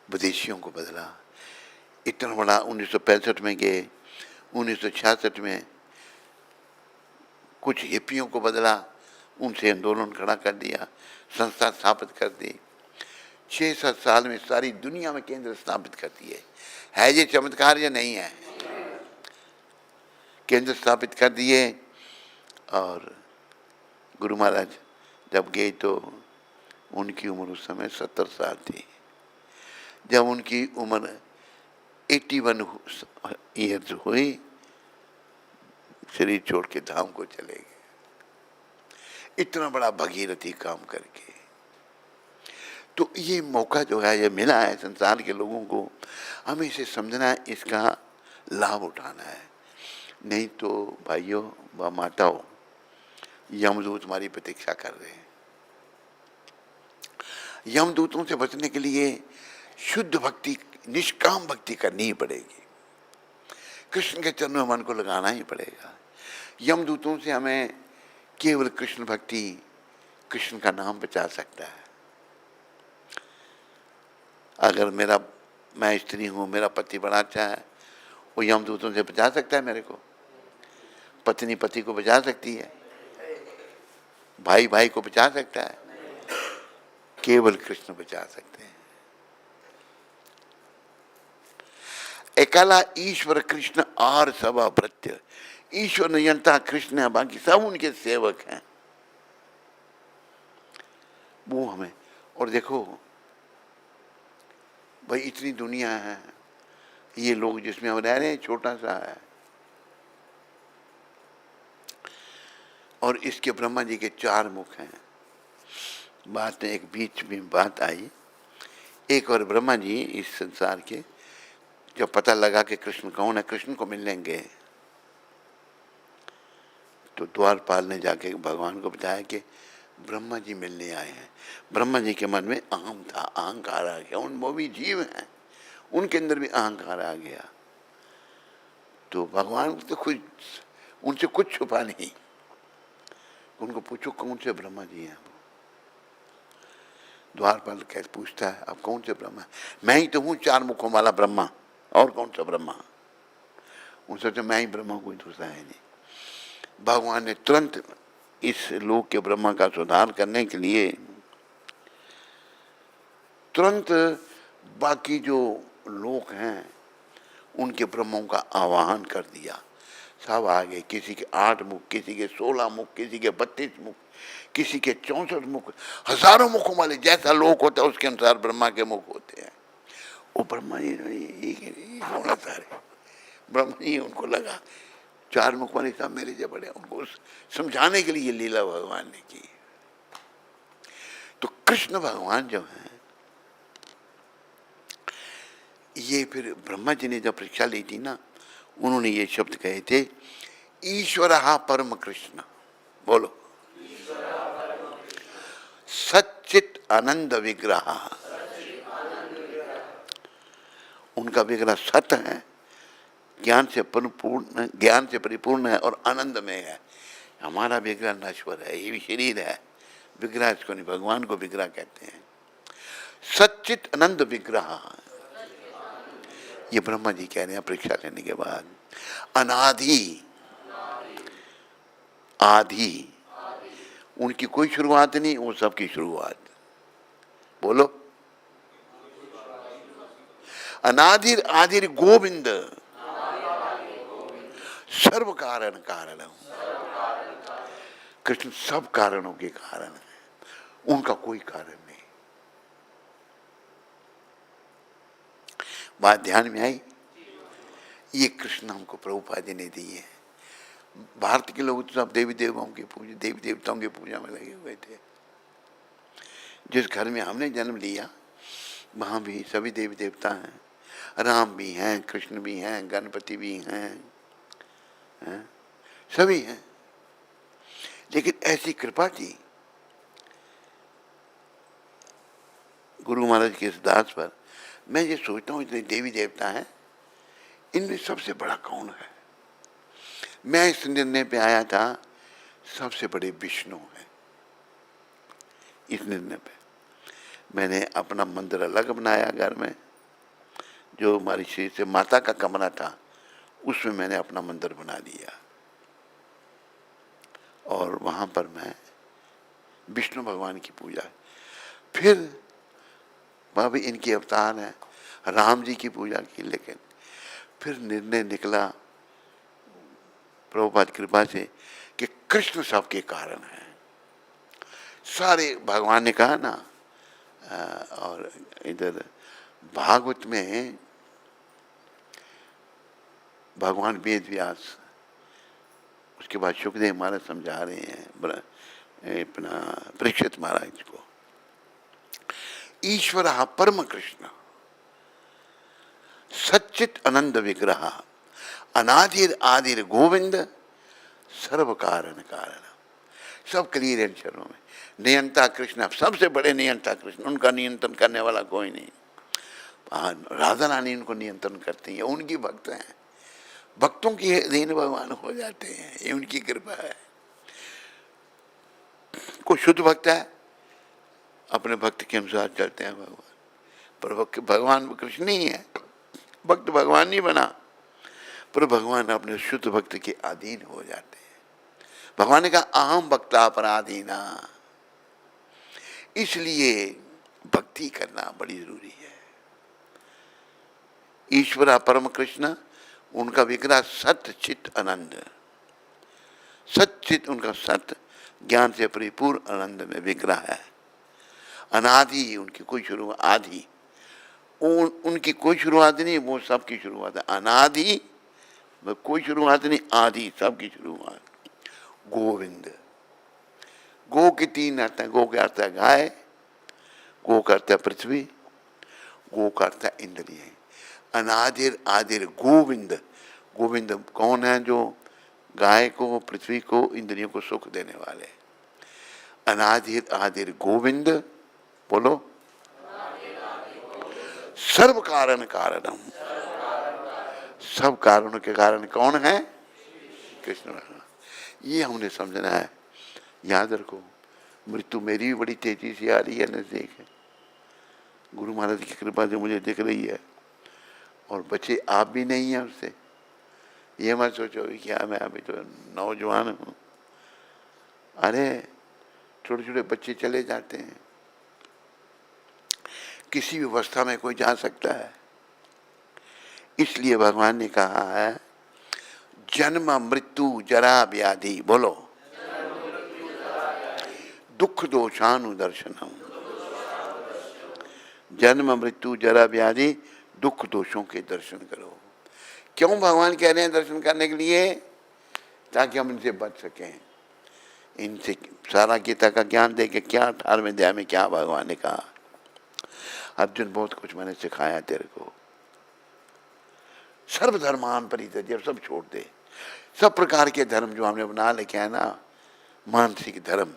विदेशियों को बदला। इतना बड़ा 1965 में गए, 1966 में कुछ हिप्पियों को बदला, उनसे आंदोलन खड़ा कर दिया, संस्था स्थापित कर दी। 6-7 साल में सारी दुनिया में केंद्र स्थापित कर दिए। है ये चमत्कार या नहीं है? केंद्र स्थापित कर दिए। और गुरु महाराज जब गए तो उनकी उम्र उस समय 70 साल थी। जब उनकी उम्र 81 ईयर्स हुई, शरीर छोड़ के धाम को चले गए, इतना बड़ा भगीरथी काम करके। तो ये मौका जो है ये मिला है संसार के लोगों को, हमें इसे समझना है, इसका लाभ उठाना है। नहीं तो भाइयों व माताओं, यमदूत तुम्हारी प्रतीक्षा कर रहे हैं। यमदूतों से बचने के लिए शुद्ध भक्ति, निष्काम भक्ति करनी ही पड़ेगी। कृष्ण के चरणों में मन को लगाना ही पड़ेगा। यमदूतों से हमें केवल कृष्ण भक्ति, कृष्ण का नाम बचा सकता है। अगर मैं स्त्री हूं, मेरा पति बड़ा अच्छा है, वो यमदूतों से बचा सकता है मेरे को? पत्नी पति को बचा सकती है? भाई भाई को बचा सकता है? केवल कृष्ण बचा सकते हैं। एकला ईश्वर कृष्ण और सब अभृत्य। ईश्वर नियंता कृष्ण है, बाकी सब उनके सेवक हैं। वो हमें, और देखो भाई इतनी दुनिया है, ये लोग जिसमें हम रह रहे हैं छोटा सा है, और इसके ब्रह्मा जी के 4 मुख हैं। बात एक बीच में बात आई, एक और ब्रह्मा जी इस संसार के जब पता लगा कि कृष्ण कौन है, कृष्ण को मिल लेंगे, तो द्वारपाल ने जाके भगवान को बताया कि ब्रह्मा जी मिलने आए हैं। ब्रह्मा जी के मन में अहम था, अहंकार आ गया। वो भी जीव हैं, उनके अंदर भी अहंकार आ गया। तो भगवान को तो कुछ उनसे कुछ छुपा नहीं। उनको पूछो कौन से ब्रह्मा जी हैं। द्वारपाल कैसे पूछता है, अब कौन से ब्रह्मा? मैं ही तो हूँ 4 मुखों वाला ब्रह्मा, और कौन सा ब्रह्मा? उनसे तो मैं ही ब्रह्मा, कोई दूसरा है नहीं। भगवान ने तुरंत इस लोक के ब्रह्मा का सुधार करने के लिए तुरंत बाकी जो लोक हैं उनके ब्रह्मों का आवाहन कर दिया। सब आ गए, किसी के 8 मुख, किसी के 16 मुख, किसी के 32 मुख, किसी के 64 मुख, हजारों मुखों वाले जैसा लोक होता है उसके अनुसार ब्रह्मा के मुख होते हैं। वो ब्रह्मा जी होना सारे ब्रह्मा जी, उनको लगा 4 मुख वाले सब मेरे जो बड़े, उनको समझाने के लिए लीला भगवान ने की। तो कृष्ण भगवान जो है, ये फिर ब्रह्मा जी ने जब परीक्षा ली थी ना, उन्होंने ये शब्द कहे थे, ईश्वरः परम कृष्ण। बोलो, सच्चित आनंद विग्रह। उनका विग्रह सत है, ज्ञान से परिपूर्ण, ज्ञान से परिपूर्ण है और आनंद में है। हमारा विग्रह नश्वर है, ये भी शरीर है। विग्रह इसको नहीं, भगवान को विग्रह कहते हैं। सच्चित आनंद विग्रह, ये ब्रह्मा जी कह रहे हैं परीक्षा लेने के बाद। अनादि, आदि, उनकी कोई शुरुआत नहीं, वो सबकी शुरुआत। बोलो, अनादिर आदिर गोविंद, सर्व कारण कारण। कृष्ण सब कारणों के कारण है, उनका कोई कारण नहीं। बात ध्यान में आई? ये कृष्ण हमको प्रभुपाद जी ने दी है। भारत के लोग तो सब देवी देवताओं की पूजा, देवी देवताओं की पूजा में लगे हुए थे। जिस घर में हमने जन्म लिया वहाँ भी सभी देवी देवता हैं, राम भी हैं, कृष्ण भी हैं, गणपति भी हैं, सभी हैं। लेकिन ऐसी कृपा थी गुरु महाराज के इस दास पर। मैं ये सोचता हूँ इतने देवी देवता हैं, इनमें सबसे बड़ा कौन है? मैं इस निर्णय पे आया था, सबसे बड़े विष्णु हैं। इस निर्णय पे मैंने अपना मंदिर अलग बनाया घर में, जो हमारी श्री से माता का कमरा था उसमें मैंने अपना मंदिर बना दिया, और वहाँ पर मैं विष्णु भगवान की पूजा। फिर वहाँ भी इनके अवतार हैं, राम जी की पूजा की। लेकिन फिर निर्णय निकला प्रभुपाद कृपा से कि कृष्ण सबके कारण है। सारे भगवान ने कहा ना, और इधर भागवत में भगवान वेद व्यास, उसके बाद सुखदेव महाराज समझा रहे हैं अपना परीक्षित महाराज को, ईश्वर परम कृष्ण सच्चित आनंद विग्रह अनादिर आदिर गोविंद सर्व कारण कारण, सब क्लियर है अक्षरों में। नियंता कृष्ण, सबसे बड़े नियंता कृष्ण, उनका नियंत्रण करने वाला कोई नहीं। राधा रानी उनको नियंत्रण करती हैं, उनकी भक्त हैं, भक्तों की अधीन भगवान हो जाते हैं, ये उनकी कृपा है। कोई शुद्ध भक्त है, अपने भक्त के अनुसार चलते हैं भगवान, पर भगवान कृष्ण नहीं है, भक्त भगवान नहीं बना, पर भगवान अपने शुद्ध भक्त के अधीन हो जाते हैं। भगवान ने कहा अहम भक्ता पराधीना, इसलिए भक्ति करना बड़ी जरूरी है। ईश्वरा परम कृष्ण, उनका विग्रह सत्य चित आनंद, सचित उनका सत्य ज्ञान से परिपूर्ण आनंद में विग्रह है। अनादि उनकी कोई शुरुआत, आदि उनकी कोई शुरुआत नहीं, वो सबकी शुरुआत है। अनादि कोई शुरुआत नहीं, आदि सबकी शुरुआत। गोविंद, गो के तीन अर्थ है। गो के अर्थ है गाय, गो का अर्थ है पृथ्वी, गो का अर्थ है इंद्रिय। अनादिर आदिर गोविंद, गोविंद कौन है? जो गाय को, पृथ्वी को, इंद्रियों को सुख देने वाले। अनादिर आदिर गोविंद, बोलो सर्व कारण कारणम, सब कारणों के कारण कौन है? कृष्ण भगवान। ये हमने समझना है, याद रखो। मृत्यु मेरी भी बड़ी तेजी से आ रही है नजदीक है, गुरु महाराज की कृपा से मुझे दिख रही है, और बच्चे आप भी नहीं हैं उससे। ये मत सोचो कि क्या मैं अभी तो नौजवान हूँ, अरे छोटे छोटे बच्चे चले जाते हैं, किसी भी अवस्था में कोई जा सकता है। इसलिए भगवान ने कहा है जन्म मृत्यु जरा व्याधि, बोलो दुख दोषानुदर्शनम, जन्म मृत्यु जरा व्याधि दुख दोषों के दर्शन करो। क्यों भगवान कह रहे हैं दर्शन करने के लिए? ताकि हम इनसे बच सकें। इनसे सारा गीता का ज्ञान दे के क्या 18वें अध्याय में क्या भगवान ने कहा, अर्जुन बहुत कुछ मैंने सिखाया तेरे को। सर्वधर्मान परित्यज्य, सब छोड़ दे, सब प्रकार के धर्म जो हमने बना लेके है ना, मानसिक धर्म,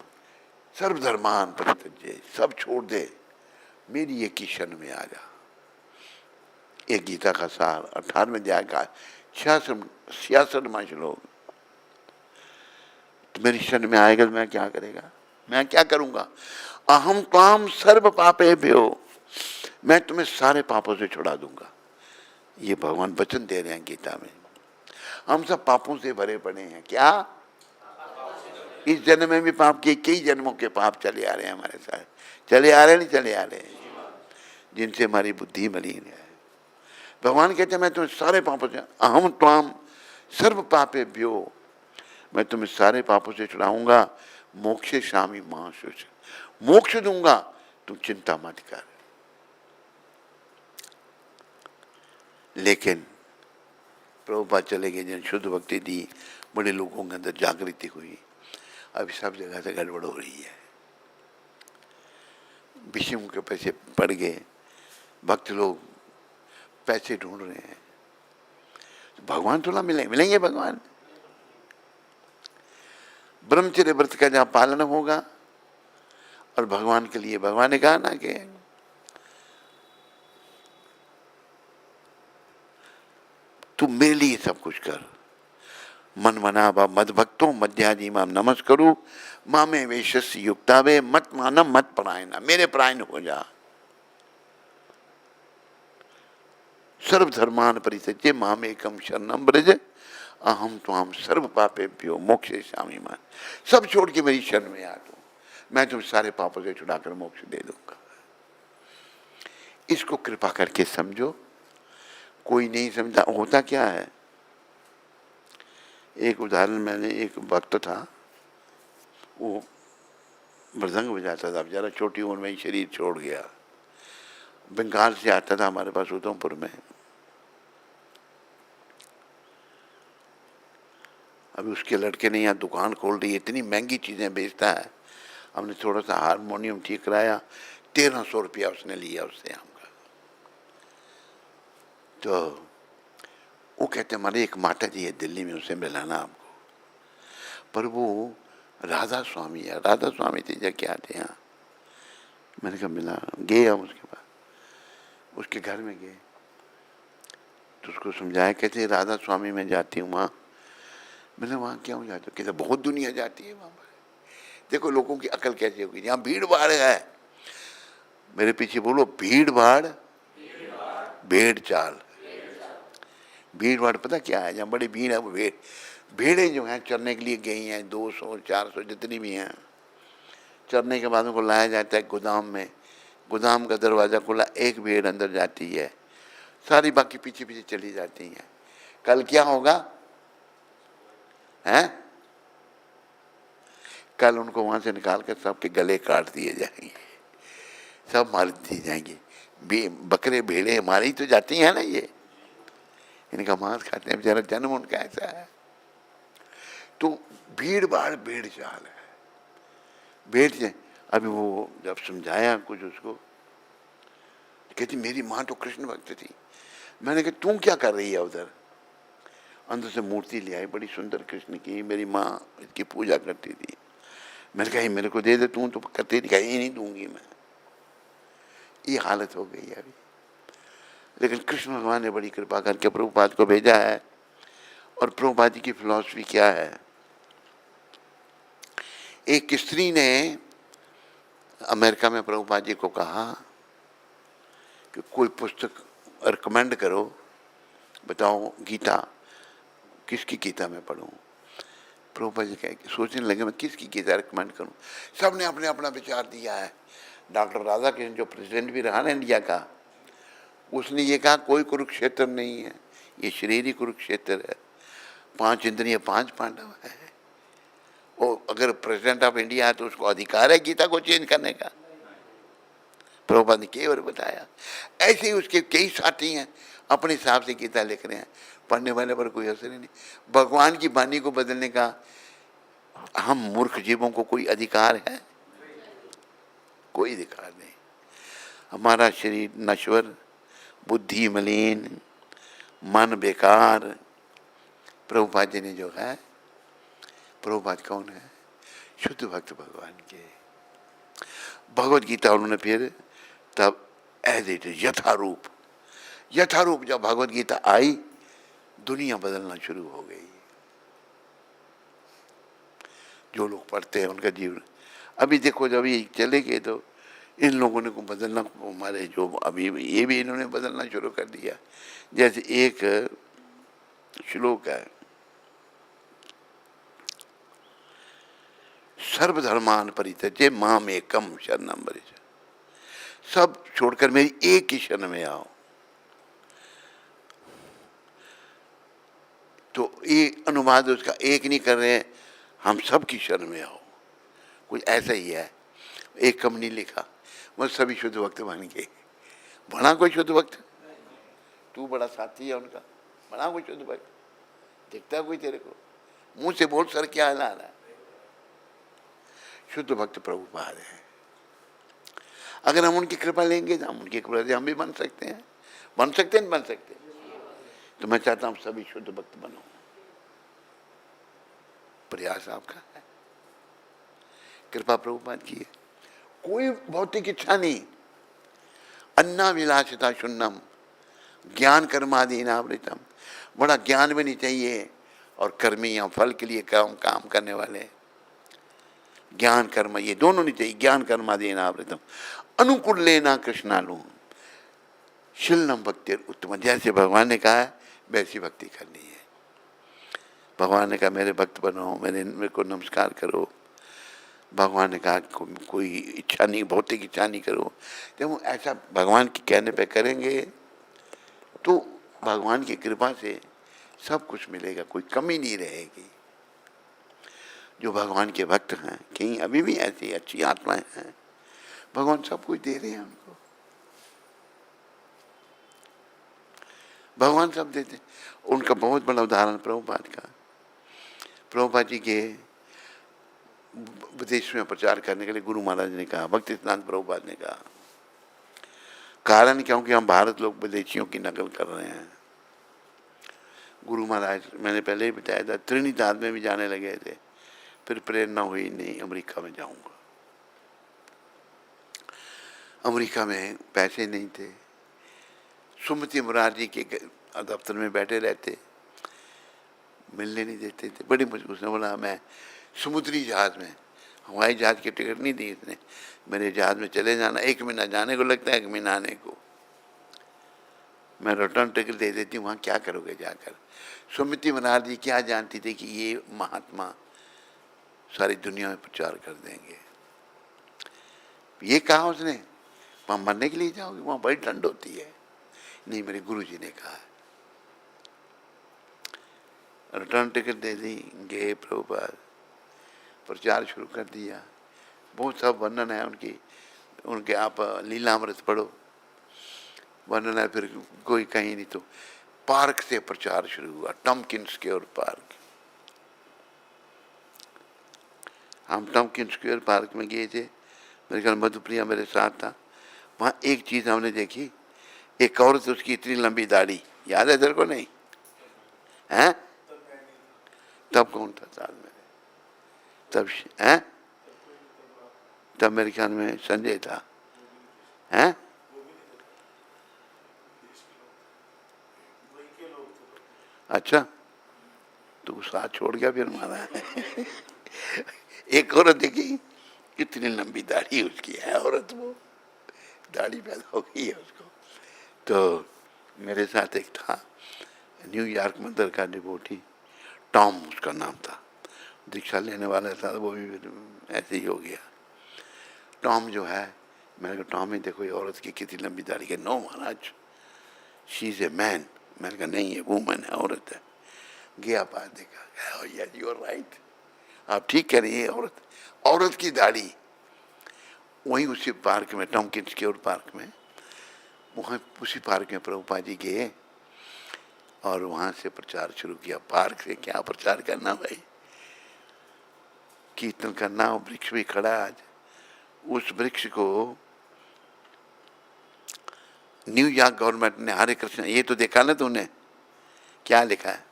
सर्वधर्मान परित्यज्य, सब छोड़ दे, मेरी एक ही शरण में आ जा। एक गीता का सार 18वें अध्याय का 66वां श्लोक। तो मेरी शरण में आएगा तो मैं क्या करेगा? मैं क्या करूंगा? अहम त्वाम सर्व पापेभ्यो, मैं तुम्हें सारे पापों से छुड़ा दूंगा। ये भगवान वचन दे रहे हैं गीता में। हम सब पापों से भरे पड़े हैं। क्या इस जन्म में भी पाप किए? कई जन्मों के पाप चले आ रहे हैं हमारे साथ, चले आ रहे हैं, नहीं चले आ रहे हैं, जिनसे हमारी बुद्धि मलिन है। भगवान कहते हैं मैं तुम्हें सारे पापों से, अहम त्वाम सर्व पापेभ्यो, मैं तुम्हें सारे पापों से छुड़ाऊंगा। मोक्षे शामी मां शुच, मोक्ष दूंगा, तुम चिंता मत कर। लेकिन प्रभुपाद चले गए, जिन शुद्ध भक्ति दी, बड़े लोगों के अंदर जागृति हुई, अभी सब जगह से गड़बड़ हो रही है। विषयों के पैसे पड़ गए, भक्त लोग पैसे ढूंढ रहे हैं। भगवान थोड़ा मिलेंगे भगवान। ब्रह्मचर्य व्रत का जहां पालन होगा, और भगवान के लिए भगवान ने कहा ना कि तू मेरे लिए सब कुछ कर। मन मना बा मद भक्तों मध्याजी माम नमस्करू मामे वेशस्य युक्तावे मत मानम मत परायणा, मेरे परायण हो जा। सर्वधर्मान परित्यज्य मामेकम शरणम ब्रज अहम त्वाम सर्व पापेभ्यो मोक्षयिष्यामि मा, सब छोड़ के मेरी शरण में आ तू, मैं तुम सारे पापों से छुड़ाकर मोक्ष दे दूंगा। इसको कृपा करके समझो। कोई नहीं समझा होता क्या है। एक उदाहरण, मैंने एक भक्त था, वो मृदंग बजाता था, बेचारा छोटी उम्र में ही शरीर छोड़ गया। बंगाल से आता था हमारे पास उधमपुर में। अभी उसके लड़के ने यहाँ दुकान खोल दी, इतनी महंगी चीज़ें बेचता है। हमने थोड़ा सा हारमोनियम ठीक कराया, 1300 रुपया उसने लिया उससे हमका। तो वो कहते हमारे एक माता जी है दिल्ली में, उसे मिलाना आपको। पर वो राधा स्वामी है, राधा स्वामी थे या क्या थे यहाँ। मैंने कहा मिला, गए हम उसके बाद उसके घर में गए तो उसको समझाया, कहते राधा स्वामी में जाती हूँ वहाँ। मैंने वहाँ क्या हो जाती हूँ, कहते बहुत दुनिया जाती है वहाँ पर। देखो लोगों की अकल कैसे होगी, यहाँ भीड़ भाड़ है। मेरे पीछे बोलो, भीड़ भाड़ भेड़ चाल। भीड़ भाड़ पता क्या है, जहाँ बड़ी भीड़ है वो भेड़। भेड़ें जो हैं चरने के लिए गई हैं, 200 400 जितनी भी हैं। चरने के बाद उनको लाया जाता है गोदाम में, गोदाम का दरवाज़ा खुला, एक भेड़ अंदर जाती है, सारी बाकी पीछे पीछे चली जाती हैं। कल क्या होगा हैं, कल उनको वहाँ से निकाल कर सबके गले काट दिए जाएंगे, सब मार दी जाएंगी। बकरे भेड़े मारी तो जाती हैं ना, ये इनका मांस खाते हैं, बेचारा जन्म उनका ऐसा है। तो भीड़ भाड़ भेड़ चाल है, भेड़ से। अभी वो जब समझाया कुछ उसको, कहती मेरी माँ तो कृष्ण भक्त थी। मैंने कहा तू क्या कर रही है उधर। अंदर से मूर्ति ले आई बड़ी सुंदर कृष्ण की, मेरी माँ इसकी पूजा करती थी। मैंने कहा मेरे को दे दे, तू तो करती थी। कहीं नहीं दूंगी मैं। ये हालत हो गई है अभी। लेकिन कृष्ण भगवान ने बड़ी कृपा करके प्रभुपाद को भेजा है। और प्रभुपाद जी की फिलॉसफी क्या है, एक स्त्री ने अमेरिका में प्रभुपाद जी को कहा कि कोई पुस्तक रिकमेंड करो, बताओ गीता किसकी गीता में पढ़ूं। प्रभुपाद जी कहे, सोचने लगे मैं किसकी गीता रिकमेंड करूं। सब ने अपने अपना विचार दिया है। डॉक्टर राधा कृष्ण जो प्रेसिडेंट भी रहा ना इंडिया का, उसने ये कहा कोई कुरुक्षेत्र नहीं है, ये शरीर ही कुरुक्षेत्र है, 5 इंद्रिय 5 पांडव है। वो अगर प्रेसिडेंट ऑफ इंडिया है तो उसको अधिकार है गीता को चेंज करने का। प्रभुपाद ने केवल बताया। ऐसे ही उसके कई साथी हैं अपने हिसाब से गीता लिख रहे हैं, पढ़ने वाले पर कोई असर ही नहीं। भगवान की वाणी को बदलने का हम मूर्ख जीवों को कोई अधिकार है? कोई अधिकार नहीं। हमारा शरीर नश्वर, बुद्धि मलिन, मन बेकार। प्रभुपाद जी ने जो है, प्रभुपाद कौन है? शुद्ध भक्त भगवान के। भगवत गीता उन्होंने फिर तब एज इट इज यथारूप, यथारूप जब भगवत गीता आई, दुनिया बदलना शुरू हो गई। जो लोग पढ़ते हैं उनका जीवन अभी देखो, जब ये चले गए तो इन लोगों ने को बदलना, हमारे जो अभी ये भी इन्होंने बदलना शुरू कर दिया। जैसे एक श्लोक है, सर्वधर्मान परित्यज्य माम एकम शरणम व्रज। सब छोड़कर मेरी एक ही शरण में आओ। तो ये अनुवाद उसका एक नहीं कर रहे हैं, हम सब की शरण में आओ। कुछ ऐसा ही है, एक कम नहीं लिखा, मतलब सभी शुद्ध भक्त बन गए। बना कोई शुद्ध भक्त? तू बड़ा साथी है उनका, बना कोई शुद्ध भक्त? दिखता कोई तेरे को? मुंह से बोल, सर क्या हिला रहा है? शुद्ध भक्त प्रभुपाद है। अगर हम उनकी कृपा लेंगे तो हम उनकी कृपा से हम भी बन सकते हैं। बन सकते हैं, बन सकते हैं। तो मैं चाहता हूं सभी शुद्ध भक्त बनो। प्रयास आपका है, कृपा प्रभुपाद की है। कोई भौतिक इच्छा नहीं। अन्ना विलासिता शून्यम ज्ञान कर्मादीनावृतम। बड़ा ज्ञान भी नहीं चाहिए और कर्मी या फल के लिए काम करने वाले। ज्ञान कर्म ये दोनों नहीं चाहिए। ज्ञान कर्मादीनावृतम अनुकूल लेना कृष्णालु शिलनम भक्ति उत्तम। जैसे भगवान ने कहा है वैसी भक्ति करनी है। भगवान ने कहा मेरे भक्त बनो, मेरे को नमस्कार करो। भगवान ने कहा कोई इच्छा नहीं, भौतिक इच्छा नहीं करो। जब हम ऐसा भगवान के कहने पे करेंगे तो भगवान की कृपा से सब कुछ मिलेगा, कोई कमी नहीं रहेगी। जो भगवान के भक्त हैं, कहीं अभी भी ऐसी अच्छी आत्माएं हैं, भगवान सब कुछ दे रहे हैं उनको। भगवान सब देते। उनका बहुत बड़ा उदाहरण प्रभुपाद का। प्रभुपाद जी के विदेश में प्रचार करने के लिए गुरु महाराज ने कहा, भक्ति सिद्धांत प्रभुपाद ने कहा, कारण क्योंकि हम भारत लोग विदेशियों की नकल कर रहे हैं। गुरु महाराज मैंने पहले ही बताया था, त्रिनिदाद में भी जाने लगे थे, फिर प्रेरणा हुई नहीं अमेरिका में जाऊंगा। अमेरिका में पैसे नहीं थे, सुमति मुरारजी के दफ्तर में बैठे रहते, मिलने नहीं देते थे, बड़ी मुश्किल। उसने बोला मैं समुद्री जहाज़ में, हवाई जहाज़ की टिकट नहीं दी इसने, मेरे जहाज़ में चले जाना, 1 महीना जाने को लगता है, 1 महीना आने को, मैं रिटर्न टिकट दे देती हूँ, वहाँ क्या करोगे जाकर। सुमति मुरारजी क्या जानती थी कि ये महात्मा सारी दुनिया में प्रचार कर देंगे। ये कहा उसने, वहाँ मरने के लिए जाओगे, वहाँ बड़ी ठंड होती है। नहीं, मेरे गुरुजी ने कहा। रिटर्न टिकट दे दी, गए प्रभुपाद, प्रचार शुरू कर दिया। बहुत सब वर्णन है उनके आप लीलामृत पढ़ो, वर्णन है। फिर कोई कहीं नहीं तो पार्क से प्रचार शुरू हुआ, टॉमकिन स्क्वायर पार्क। हम टॉमकिन स्क्वायर पार्क में गए थे, मेरे ख्याल मधुप्रिया मेरे साथ था। वहाँ एक चीज़ हमने देखी, एक औरत, उसकी इतनी लंबी दाढ़ी, याद है तेरे को? नहीं हैं? तब कौन था साल में? तब हैं? तब मेरे ख्याल में संजय था। हैं? अच्छा, तो साथ छोड़ गया फिर हमारा। एक औरत देखी, कितनी लंबी दाढ़ी उसकी है, औरत वो, दाढ़ी पैदा हो गई है उसको। तो मेरे साथ एक था न्यूयॉर्क मंदिर का डिवोटी, टॉम उसका नाम था, दीक्षा लेने वाला था, वो भी ऐसे ही हो गया। टॉम जो है, मैंने कहा टॉम ही देखो ये औरत की कितनी लंबी दाढ़ी है। नो महाराज, शी इज ए मैन। मैंने कहा नहीं, ये वूमन है, औरत है। गया पास देखा, यस यू आर राइट, आप ठीक कह रही है, औरत की दाढ़ी। वहीं उसी पार्क में, टॉमकिन स्क्वायर पार्क में, वहाँ उसी पार्क में प्रभुपाद जी गए और वहाँ से प्रचार शुरू किया। पार्क से क्या प्रचार करना भाई, कीर्तन करना। वृक्ष भी खड़ा आज, उस वृक्ष को न्यूयॉर्क गवर्नमेंट ने हरे कृष्ण, ये तो देखा ना तूने, क्या लिखा है?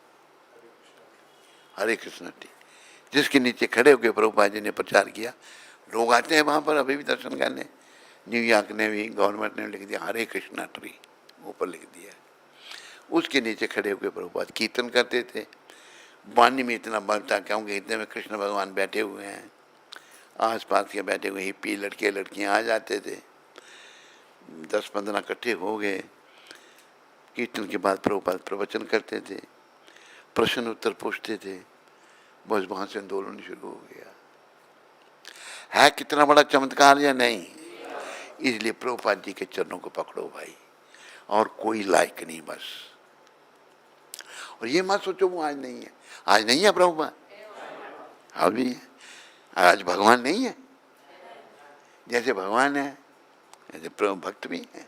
हरे कृष्ण टी, जिसके नीचे खड़े होकर प्रभुपाद जी ने प्रचार किया। लोग आते हैं वहाँ पर अभी भी दर्शन करने। न्यूयॉर्क ने भी, गवर्नमेंट ने लिख दिया हरे कृष्णा ट्री, ऊपर लिख दिया। उसके नीचे खड़े होकर प्रभुपाद कीर्तन करते थे। वाणी में इतना बल था, क्योंकि इतने में कृष्ण भगवान बैठे हुए हैं, आस पास के बैठे हुए हिप्पी लड़के लड़कियाँ आ जाते थे, 10-15 इकट्ठे हो गए। कीर्तन के बाद प्रभुपाद प्रवचन करते थे, प्रश्न उत्तर पूछते थे, बस वहाँ से आंदोलन शुरू हो गया। है कितना बड़ा चमत्कार या नहीं? इसलिए प्रभुपाद जी के चरणों को पकड़ो भाई, और कोई लायक नहीं बस। और ये मत सोचो वो आज नहीं है, आज नहीं है प्रभुपाद, अभी है। आज भगवान नहीं है, जैसे भगवान है ऐसे प्रभु भक्त भी है।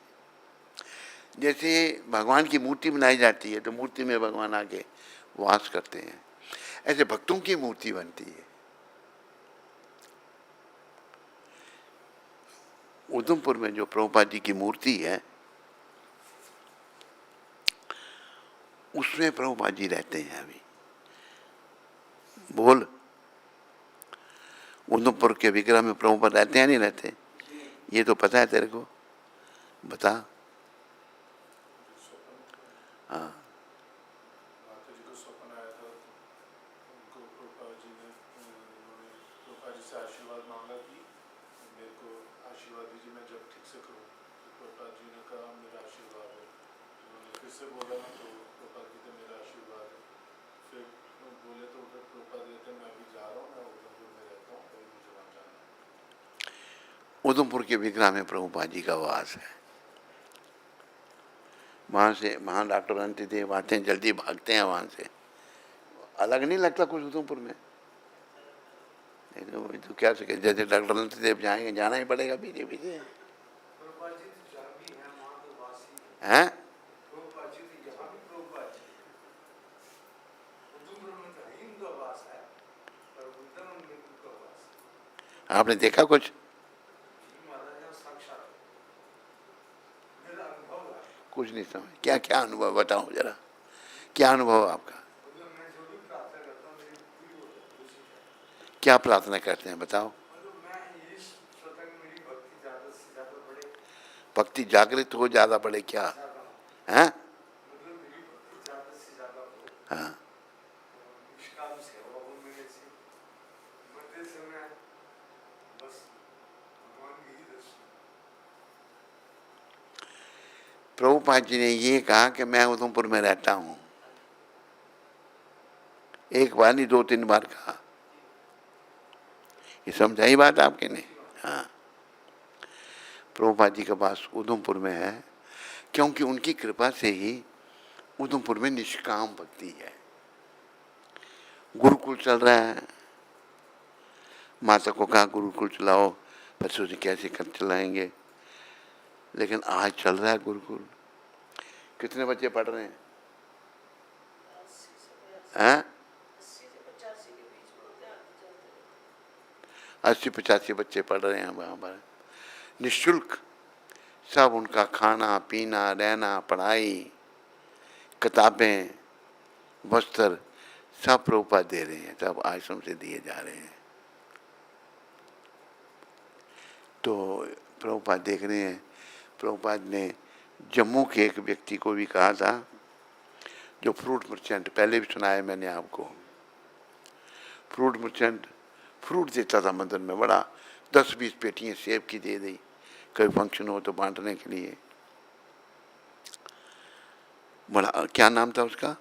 जैसे भगवान की मूर्ति बनाई जाती है तो मूर्ति में भगवान आके वास करते हैं, ऐसे भक्तों की मूर्ति बनती है। उधमपुर में जो प्रभुपाद जी की मूर्ति है, उसमें प्रभुपाद जी रहते हैं अभी। बोल, उधमपुर के विग्रह में प्रभुपाद रहते हैं नहीं रहते? ये तो पता है तेरे को, बता। हाँ, उधमपुर के विग्रह में प्रभुपाद जी का वास है। वहाँ से, वहाँ डॉक्टर अंत देव आते हैं, जल्दी भागते हैं वहाँ से। अलग नहीं लगता कुछ उधमपुर में? तो क्या सके, जैसे डॉक्टर अंत देव जाएंगे, जाना ही पड़ेगा पीछे पीछे। हैं? आपने देखा कुछ? कुछ नहीं समझ, क्या क्या अनुभव बताओ जरा, क्या अनुभव आपका? क्या प्रार्थना करते हैं बताओ? भक्ति जागृत हो, ज्यादा बढ़े, क्या है? हाँ, प्रभुपाद जी ने ये कहा कि मैं उधमपुर में रहता हूं। एक बार नहीं, 2-3 बार कहा। ये समझाई बात आपके ने? हाँ, प्रभुपाद जी का वास उधमपुर में है, क्योंकि उनकी कृपा से ही उधमपुर में निष्काम भक्ति है। गुरुकुल चल रहा है, माता को कहा गुरुकुल चलाओ, पर सोचे कैसे कर चलाएंगे, लेकिन आज चल रहा है गुरुकुल। कितने बच्चे पढ़ रहे हैं? 80-85 बच्चे पढ़ रहे हैं वहाँ पर, निःशुल्क। सब उनका खाना पीना, रहना, पढ़ाई, किताबें, वस्त्र सब प्रभुपाद दे रहे हैं, सब आश्रम से दिए जा रहे हैं। तो प्रभुपाद देख रहे हैं। प्रभुपाद ने जम्मू के एक व्यक्ति को भी कहा था, जो फ्रूट मर्चेंट, पहले भी सुनाया मैंने आपको, फ्रूट मर्चेंट फ्रूट देता था मंदिर में, बड़ा 10-20 पेटियां सेब की दे दी, कोई फंक्शन हो तो बांटने के लिए। बड़ा, क्या नाम था उसका?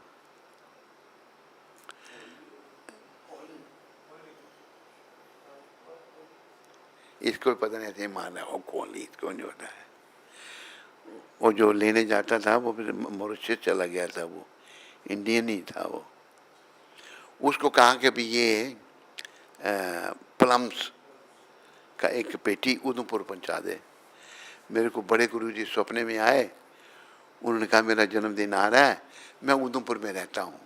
इसको पता नहीं, ऐसे माना हो कौन, इसको नहीं पता है। वो जो लेने जाता था वो फिर मॉरिशस चला गया था, वो इंडियन ही था वो। उसको कहा कि भी ये प्लम्स का एक पेटी उधमपुर पहुंचा दे। मेरे को बड़े गुरुजी सपने में आए, उन्होंने कहा मेरा जन्मदिन आ रहा है, मैं उधमपुर में रहता हूँ।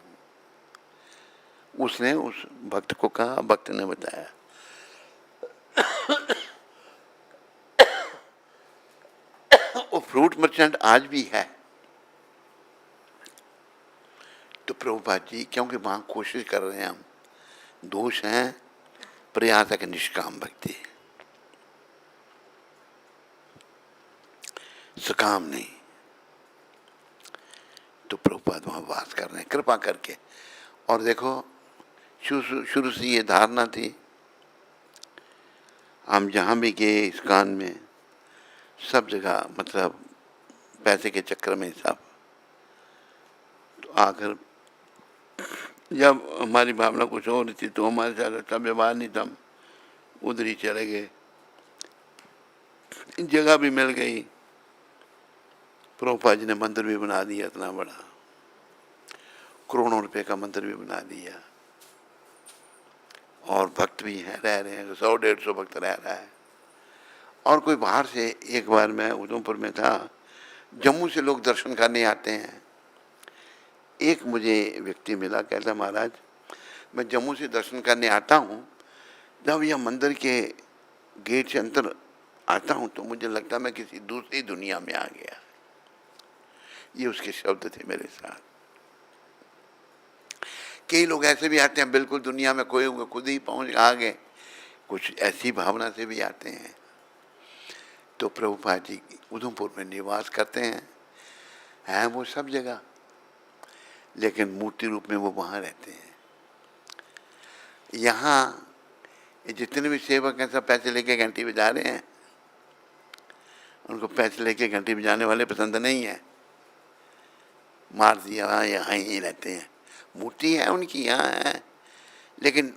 उसने उस भक्त को कहा, भक्त ने बताया। वो फ्रूट मर्चेंट आज भी है। तो प्रभुपाद जी, क्योंकि वहां कोशिश कर रहे हैं हम, दोष हैं प्रयास है कि निष्काम भक्ति, सकाम नहीं। तो प्रभुपाद वहां वास कर रहे हैं कृपा करके। और देखो, शुरू से ये धारणा थी, हम जहां भी गए इस कान में, सब जगह मतलब पैसे के चक्कर में सब। तो आकर जब हमारी भावना कुछ हो रही थी तो हमारे साथ अच्छा व्यवहार नहीं था, उधर ही चले गए। जगह भी मिल गई, प्रभुपाद जी ने मंदिर भी बना दिया इतना बड़ा, करोड़ों रुपए का मंदिर भी बना दिया, और भक्त भी हैं, रह रहे हैं, 100-150 भक्त रह रहा है। और कोई बाहर से, एक बार मैं उधमपुर में था, जम्मू से लोग दर्शन करने आते हैं। एक मुझे व्यक्ति मिला, कहता महाराज मैं जम्मू से दर्शन करने आता हूँ, जब यह मंदिर के गेट से अंदर आता हूँ तो मुझे लगता है मैं किसी दूसरी दुनिया में आ गया। ये उसके शब्द थे मेरे साथ। कई लोग ऐसे भी आते हैं बिल्कुल दुनिया में खोए हुए, खुद ही पहुंच आ गए, कुछ ऐसी भावना से भी आते हैं। तो प्रभुपाद जी उधमपुर में निवास करते हैं वो सब जगह, लेकिन मूर्ति रूप में वो वहाँ रहते हैं। यहाँ जितने भी सेवक हैं सब पैसे लेके घंटी बजा रहे हैं, उनको पैसे लेके घंटी बजाने वाले पसंद नहीं है। मार दिया, यहाँ ही रहते हैं, मूर्ति है उनकी यहाँ है, लेकिन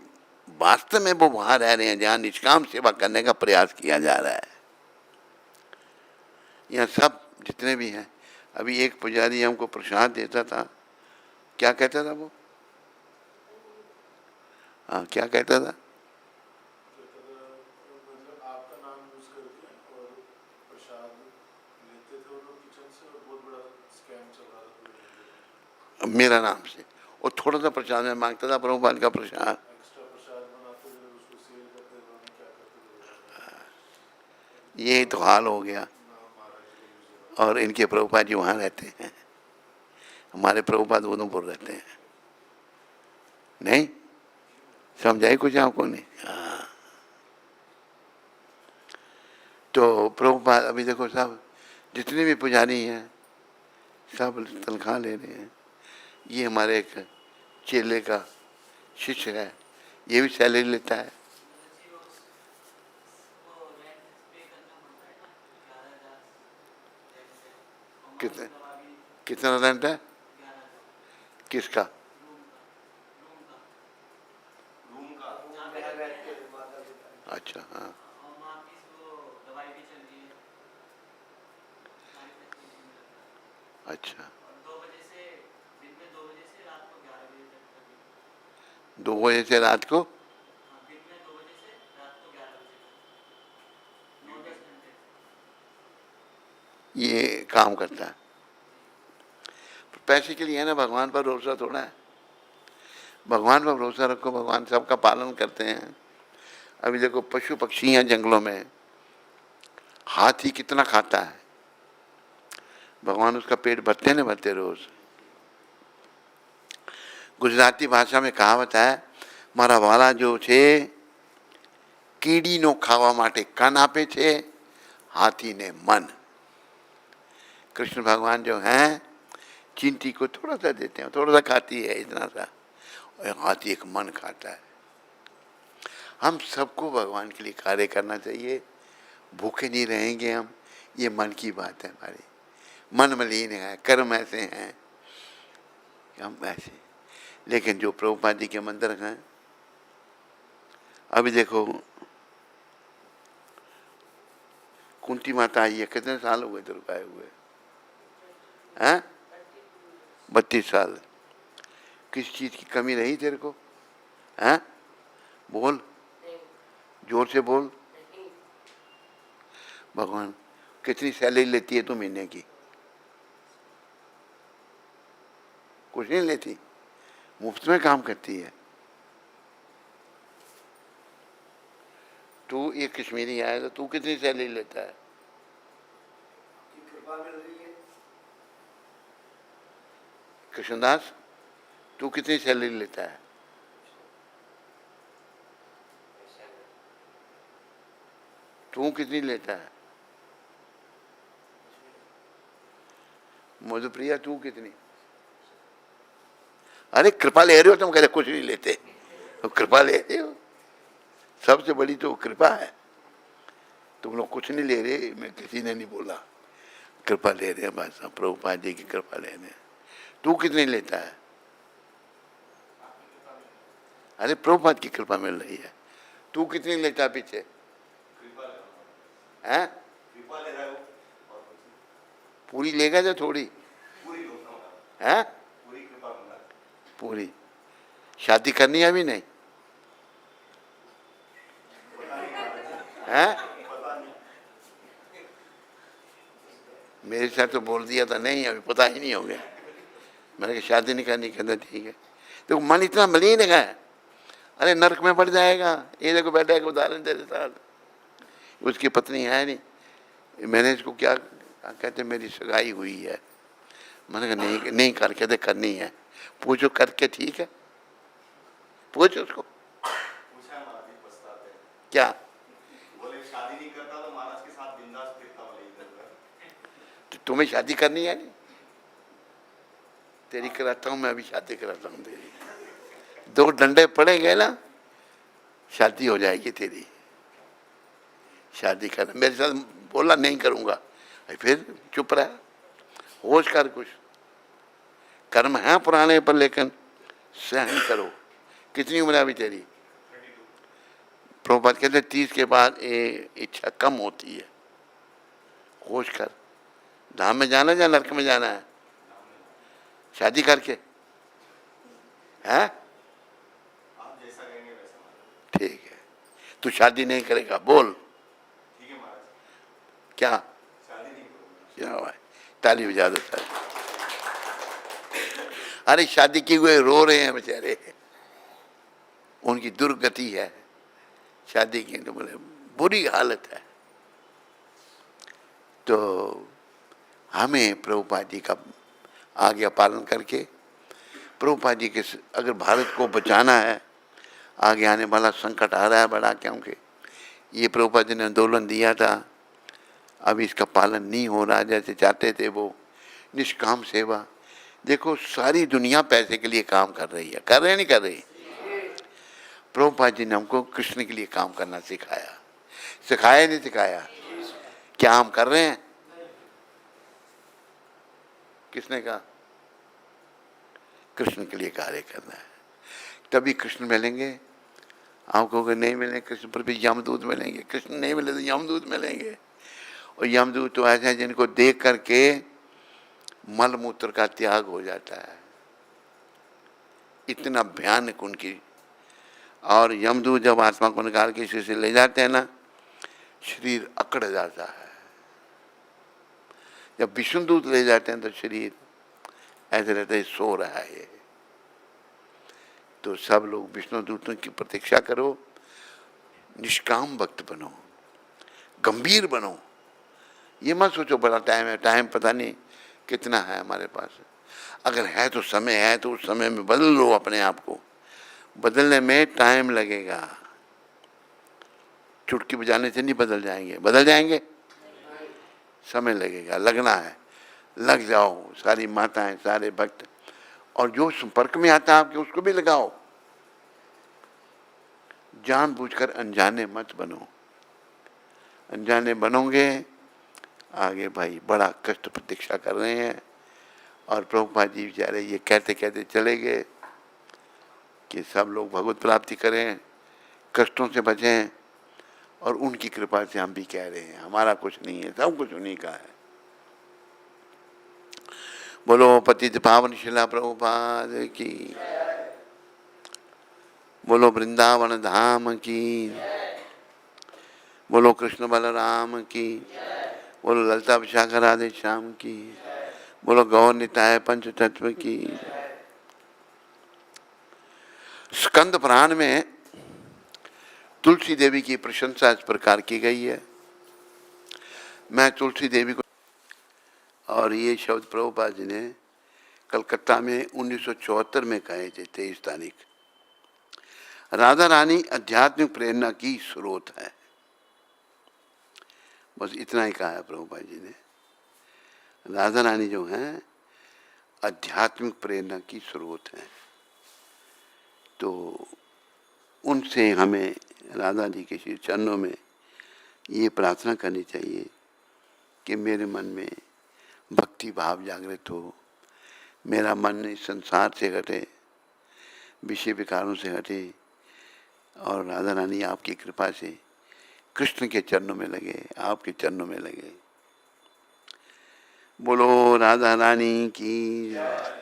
वास्तव में वो वहाँ रह रहे हैं जहाँ निष्काम सेवा करने का प्रयास किया जा रहा है। यहाँ सब जितने भी हैं, अभी एक पुजारी हमको प्रसाद देता था, क्या कहता था वो? हाँ, क्या कहता था? आपका नाम यूज करके और प्रसाद लेते थे वो लोग किचन से, और बहुत बड़ा स्कैम चल रहा था मेरा नाम से। और थोड़ा सा प्रसाद में मांगता था, प्रभुपाद का प्रसाद, एक्स्ट्रा प्रसाद बनाते थे, उसको सेल करते थे, क्या करते थे। ये तो हाल हो गया। और इनके प्रभुपाद जी वहाँ रहते हैं, हमारे प्रभुपाद उधमपुर रहते हैं, नहीं समझाई कुछ आपको? नहीं। हाँ, तो प्रभुपाद अभी देखो सब जितने भी पुजारी हैं सब तनख्वाह ले रहे हैं। ये हमारे एक चेले का शिष्य है, ये भी सैलरी लेता है। कितने कितना रेंट है? किसका? अच्छा हाँ, अच्छा 2 बजे से रात को ये काम करता है। पैसे के लिए है ना, भगवान पर भरोसा थोड़ा है। भगवान पर भरोसा रखो, भगवान सबका पालन करते हैं। अभी देखो पशु पक्षी हैं जंगलों में, हाथी कितना खाता है, भगवान उसका पेट भरते न भरते रोज। गुजराती भाषा में कहावत है, मारा वाला जो छे કીડીનો ખાવા માટે કાન આપે છે, હાથીને मन। कृष्ण भगवान जो हैं चींटी को थोड़ा सा देते हैं, थोड़ा सा खाती है इतना सा, और हाथी एक मन खाता है। हम सबको भगवान के लिए कार्य करना चाहिए, भूखे नहीं रहेंगे हम, ये मन की बात है हमारी। मन मलिन है, कर्म ऐसे हैं, हम ऐसे। लेकिन जो प्रभुपाद जी के मंदिर हैं, अभी देखो कुंती माता आई है, कितने साल हुए तेरे को आए हुए हैं? 32 साल। किस चीज की कमी रही तेरे को? हैं? बोल, जोर से बोल। भगवान कितनी सैलरी लेती है तू महीने की? कुछ नहीं लेती, मुफ्त में काम करती है। तू ये कश्मीरी आया तो तू कितनी सैलरी लेता है? कृष्णदास तू कितनी सैलरी लेता है? तू कितनी लेता है? मधुप्रिया तू कितनी? अरे कृपा ले रहे हो तुम, कहते कुछ नहीं लेते, तो कृपा ले रहे हो। सबसे बड़ी तो कृपा है। तुम लोग कुछ नहीं ले रहे, मैं किसी ने नहीं बोला, कृपा ले रहे हैं बस, प्रभुपाद जी की कृपा ले रहे हैं। तू कितनी लेता है? अरे प्रभुपाद की कृपा मिल रही है। तू कितनी लेता है पीछे? हैं? पूरी लेगा या थोड़ी? हैं? पूरी। शादी करनी है अभी नहीं? हैं? मेरे साथ तो बोल दिया था नहीं, अभी पता ही नहीं हो गया। मैंने कहा शादी नहीं करनी, कहता ठीक है। तो मन इतना मलिन है, अरे नरक में पड़ जाएगा। ये देखो बैठा है उदाहरण तेरे साथ, उसकी पत्नी है नहीं, मैंने इसको क्या कहते, मेरी सगाई हुई है। मैंने कहा नहीं नहीं कर, कहते करनी है। पूछो करके ठीक है, पूछ उसको क्या। बोले शादी नहीं करता तो महाराज के साथ बिंदास फिरता, बोले इधर। तुम्हें शादी करनी है? नहीं तेरी कराता हूँ मैं, अभी शादी कराता हूँ तेरी। 2 डंडे पड़ेंगे ना, शादी हो जाएगी तेरी। शादी कर, मेरे साथ बोला नहीं करूँगा, फिर चुप रहा, होश कर। कुछ कर्म है पुराने पर, लेकिन सहन करो। कितनी उम्र है अभी तेरी? प्रभुपाद कहते 30 के बाद ये इच्छा कम होती है। होश कर, धाम में जाना या नरक में जाना है? शादी करके है? आप जैसा कहेंगे वैसा। ठीक है, तू शादी नहीं करेगा, बोल। ठीक है महाराज। क्या? शादी नहीं करूंगा। क्या भाई, ताली बजा दो सारी। अरे शादी किए हुए रो रहे हैं बेचारे, उनकी दुर्गति है शादी की, तो बोले बुरी हालत है। तो हमें प्रभुपाद जी का आज्ञा पालन करके प्रभुपाद जी के अगर भारत को बचाना है, आगे आने वाला संकट आ रहा है बड़ा, क्योंकि ये प्रभुपाद जी ने आंदोलन दिया था, अब इसका पालन नहीं हो रहा जैसे चाहते थे वो। निष्काम सेवा, देखो सारी दुनिया पैसे के लिए काम कर रही है, कर रहे नहीं कर रही? प्रभुपाद जी ने हमको कृष्ण के लिए काम करना सिखाया, सिखाया नहीं सिखाया? क्या हम कर रहे हैं? किसने कहा? कृष्ण के लिए कार्य करना है, तभी कृष्ण मिलेंगे। आप कहोगे नहीं मिलेंगे कृष्ण पर भी यमदूत मिलेंगे, कृष्ण नहीं मिले तो यमदूत मिलेंगे। और यमदूत तो ऐसे हैं जिनको देख करके मल मूत्र का त्याग हो जाता है, इतना भयानक उनकी। और यमदूत जब आत्मा को निकाल के इसी से ले जाते हैं ना, शरीर अकड़ जाता है। जब विष्णुदूत ले जाते हैं तो शरीर ऐसे रहता है सो रहा है ये। तो सब लोग विष्णुदूतों की प्रतीक्षा करो, निष्काम भक्त बनो, गंभीर बनो। ये मत सोचो बड़ा टाइम है, टाइम पता नहीं कितना है हमारे पास। अगर है तो समय है तो उस समय में बदल लो अपने आप को। बदलने में टाइम लगेगा, चुटकी बजाने से नहीं बदल जाएंगे। बदल जाएंगे? समय लगेगा, लगना है, लग जाओ सारी माताएं, सारे भक्त। और जो संपर्क में आता है आपके उसको भी लगाओ। जानबूझकर अनजाने मत बनो, अनजाने बनोगे आगे भाई बड़ा कष्ट प्रतीक्षा कर रहे हैं। और प्रभुपाद जी बेचारे ये कहते कहते चले गए कि सब लोग भगवत प्राप्ति करें, कष्टों से बचें। और उनकी कृपा से हम भी कह रहे हैं, हमारा कुछ नहीं है, सब कुछ उन्हीं का है। बोलो पतित पावन शिला प्रभुपाद की, बोलो वृंदावन धाम की, बोलो कृष्ण बलराम की, बोलो ललिता विशाखा राधे श्याम की, बोलो गौर निताय पंच तत्व की। स्कंद पुराण में तुलसी देवी की प्रशंसा इस प्रकार की गई है। मैं तुलसी देवी को, और ये शब्द प्रभुपाद जी ने कलकत्ता में 1974 में कहे थे, 23 तारीख। राधा रानी आध्यात्मिक प्रेरणा की स्रोत है, बस इतना ही कहा है प्रभुपाद जी ने। राधा रानी जो हैं आध्यात्मिक प्रेरणा की स्रोत है। तो उनसे हमें राधा जी के श्री चरणों में ये प्रार्थना करनी चाहिए कि मेरे मन में भक्ति भाव जागृत हो, मेरा मन इस संसार से हटे, विषय विकारों से हटे, और राधा रानी आपकी कृपा से कृष्ण के चरणों में लगे, आपके चरणों में लगे। बोलो राधा रानी की जय,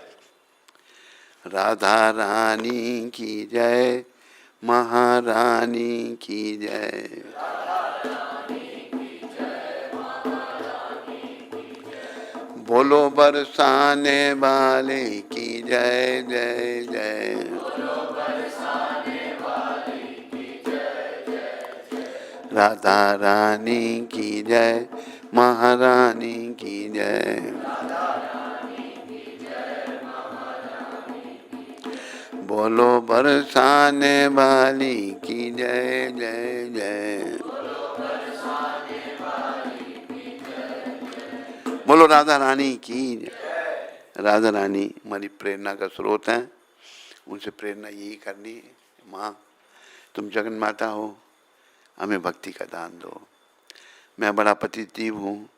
राधा रानी की जय, महारानी की जय। बोलो बरसाने वाले की जय जय जय। राधा रानी की जय, महारानी की जय। बोलो बरसाने वाली की जय जय जय। बोलो राधा रानी की जय। राधा रानी हमारी प्रेरणा का स्रोत है, उनसे प्रेरणा यही करनी है। माँ तुम जगन माता हो, हमें भक्ति का दान दो। मैं बड़ा पतित जीव हूँ,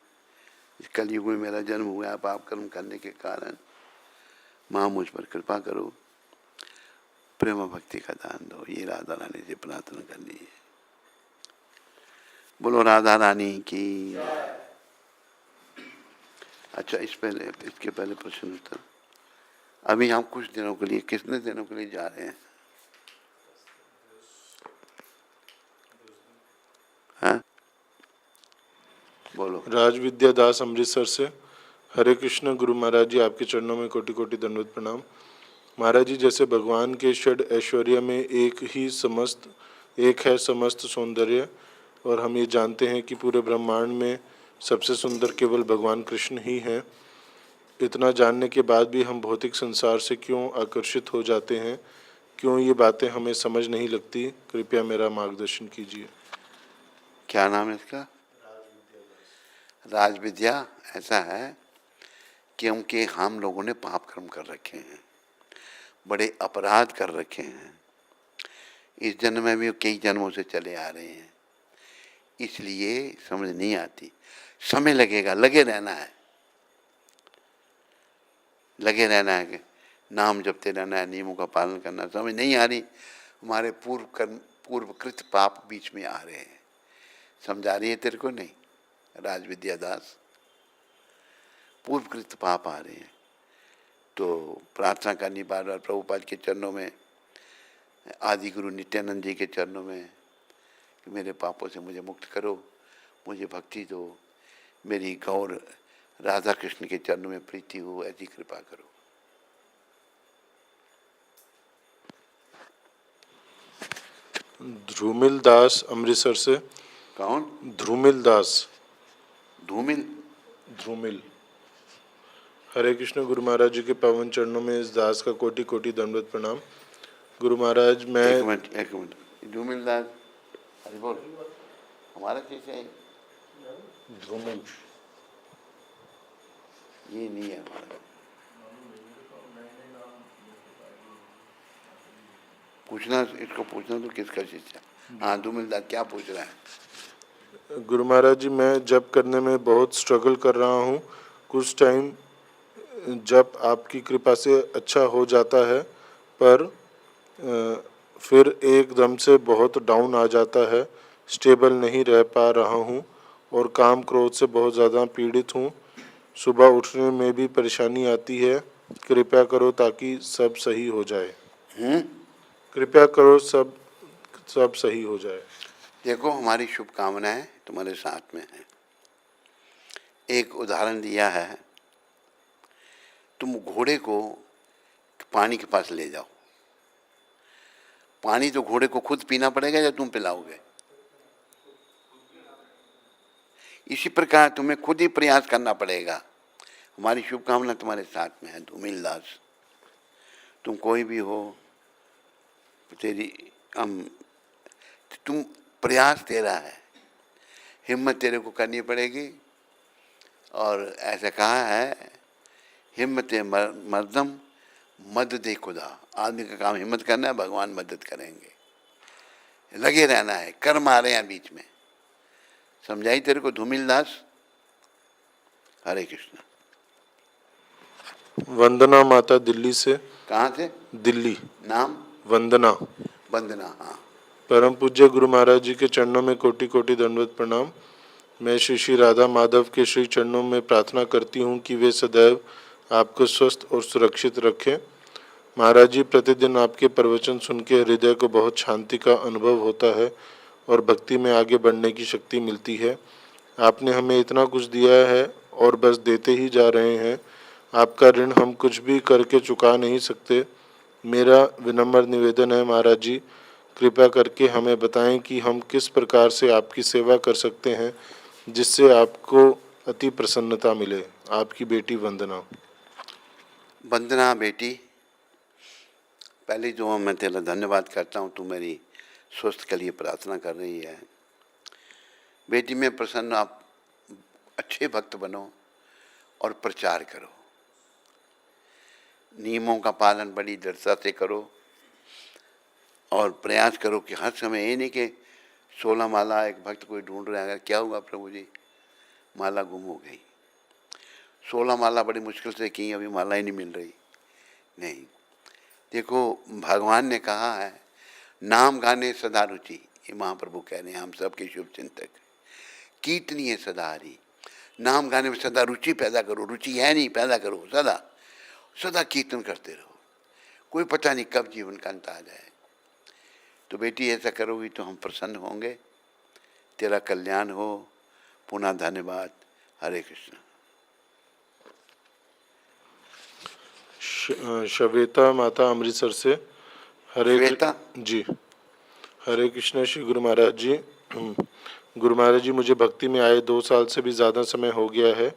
इस कलयुग में मेरा जन्म हुआ है पाप कर्म करने के कारण। माँ मुझ पर कृपा करो, प्रेम भक्ति का दान दो। ये राधा रानी से प्रार्थना करनी है। बोलो राधा रानी की। अच्छा, इसके पहले प्रश्न उत्तर। अभी हम कुछ दिनों के लिए, कितने दिनों के लिए जा रहे हैं? हाँ बोलो। राज विद्या दास अमृतसर से। हरे कृष्ण गुरु महाराज जी, आपके चरणों में कोटि कोटि दंडवत प्रणाम। महाराज जी, जैसे भगवान के षड ऐश्वर्य में एक है समस्त सौंदर्य, और हम ये जानते हैं कि पूरे ब्रह्मांड में सबसे सुंदर केवल भगवान कृष्ण ही हैं। इतना जानने के बाद भी हम भौतिक संसार से क्यों आकर्षित हो जाते हैं? क्यों ये बातें हमें समझ नहीं लगती? कृपया मेरा मार्गदर्शन कीजिए। क्या नाम है इसका? राज विद्या। ऐसा है क्योंकि हम लोगों ने पाप कर्म कर रखे हैं, बड़े अपराध कर रखे हैं, इस जन्म में भी कई जन्मों से चले आ रहे हैं, इसलिए समझ नहीं आती। समय लगेगा, लगे रहना है, लगे रहना है कि नाम जपते रहना है, नियमों का पालन करना। समझ नहीं आ रही, हमारे पूर्वकृत पाप बीच में आ रहे हैं। समझा रही है तेरे को? नहीं राज विद्यादास, पूर्वकृत पाप आ रहे हैं। तो प्रार्थना करनी बार बार प्रभुपाद के चरणों में, आदि गुरु नित्यानंद जी के चरणों में कि मेरे पापों से मुझे मुक्त करो, मुझे भक्ति दो, मेरी गौर राधा कृष्ण के चरणों में प्रीति हो, ऐसी कृपा करो। ध्रुमिल दास अमृतसर से। कौन? ध्रुमिल दास। धूमिल? ध्रुमिल। हरे कृष्ण गुरु महाराज जी के पावन चरणों में इस दास का कोटि कोटि दंडवत प्रणाम। गुरु महाराज मैं एक मिनट, धूमिल दास, अरे बोल, हमारा कैसे है? ध्रुमिल ये नहीं है हमारा। पूछना, इसको पूछना तो किसका शिष्य है? हाँ धूमिल दास, क्या पूछ रहा है? गुरु महाराज जी मैं जप करने में बहुत स्ट्रगल कर रहा हूँ। कुछ टाइम जप आपकी कृपा से अच्छा हो जाता है, पर फिर एकदम से बहुत डाउन आ जाता है। स्टेबल नहीं रह पा रहा हूँ और काम क्रोध से बहुत ज़्यादा पीड़ित हूँ। सुबह उठने में भी परेशानी आती है। कृपया करो ताकि सब सही हो जाए। कृपया करो सब सही हो जाए। देखो हमारी शुभकामनाएं तुम्हारे साथ में है। एक उदाहरण दिया है, तुम घोड़े को पानी के पास ले जाओ, पानी तो घोड़े को खुद पीना पड़ेगा या तुम पिलाओगे? इसी प्रकार तुम्हें खुद ही प्रयास करना पड़ेगा। हमारी शुभकामना तुम्हारे साथ में है धूमिल दास। तुम कोई भी हो, तेरी तुम प्रयास तेरा है, हिम्मत तेरे को करनी पड़ेगी। और ऐसा कहा है, हिम्मत मर्दम मदद दे खुदा। आदमी का काम हिम्मत करना है, भगवान मदद करेंगे। लगे रहना है, कर्म आ रहे हैं बीच में। समझाई तेरे को धूमिल दास? हरे कृष्ण। वंदना माता दिल्ली से। कहाँ से? दिल्ली। नाम? वंदना। वंदना, हाँ। परम पूज्य गुरु महाराज जी के चरणों में कोटि कोटि दंडवत प्रणाम। मैं श्री श्री राधा माधव के श्री चरणों में प्रार्थना करती हूँ कि वे सदैव आपको स्वस्थ और सुरक्षित रखें। महाराज जी प्रतिदिन आपके प्रवचन सुन के हृदय को बहुत शांति का अनुभव होता है और भक्ति में आगे बढ़ने की शक्ति मिलती है। आपने हमें इतना कुछ दिया है और बस देते ही जा रहे हैं। आपका ऋण हम कुछ भी करके चुका नहीं सकते। मेरा विनम्र निवेदन है महाराज जी, कृपया करके हमें बताएं कि हम किस प्रकार से आपकी सेवा कर सकते हैं जिससे आपको अति प्रसन्नता मिले। आपकी बेटी वंदना। वंदना बेटी, पहले जो मैं तेरा धन्यवाद करता हूँ, तू मेरी स्वस्थ के लिए प्रार्थना कर रही है। बेटी मैं प्रसन्न, आप अच्छे भक्त बनो और प्रचार करो। नियमों का पालन बड़ी दृढ़ता से करो और प्रयास करो कि हर समय ये नहीं कि 16 माला एक भक्त कोई ढूंढ रहा है, क्या हुआ प्रभु जी, माला गुम हो गई। 16 माला बड़ी मुश्किल से की, अभी माला ही नहीं मिल रही। नहीं, देखो भगवान ने कहा है नाम गाने सदा रुचि, ये महाप्रभु कह रहे हैं, हम सबके शुभ चिंतक। कीर्तनीय सदा हरि, नाम गाने में सदा रुचि पैदा करो। रुचि है नहीं, पैदा करो। सदा सदा कीर्तन करते रहो, कोई पता नहीं कब जीवन का अंत आ जाए। तो बेटी ऐसा करोगी तो हम प्रसन्न होंगे, तेरा कल्याण हो। पुनः धन्यवाद। हरे कृष्ण। श्वेता माता अमृतसर से। श्वेता जी। हरे कृष्ण श्री गुरु महाराज जी। गुरु महाराज जी मुझे भक्ति में आए 2 साल से भी ज़्यादा समय हो गया है।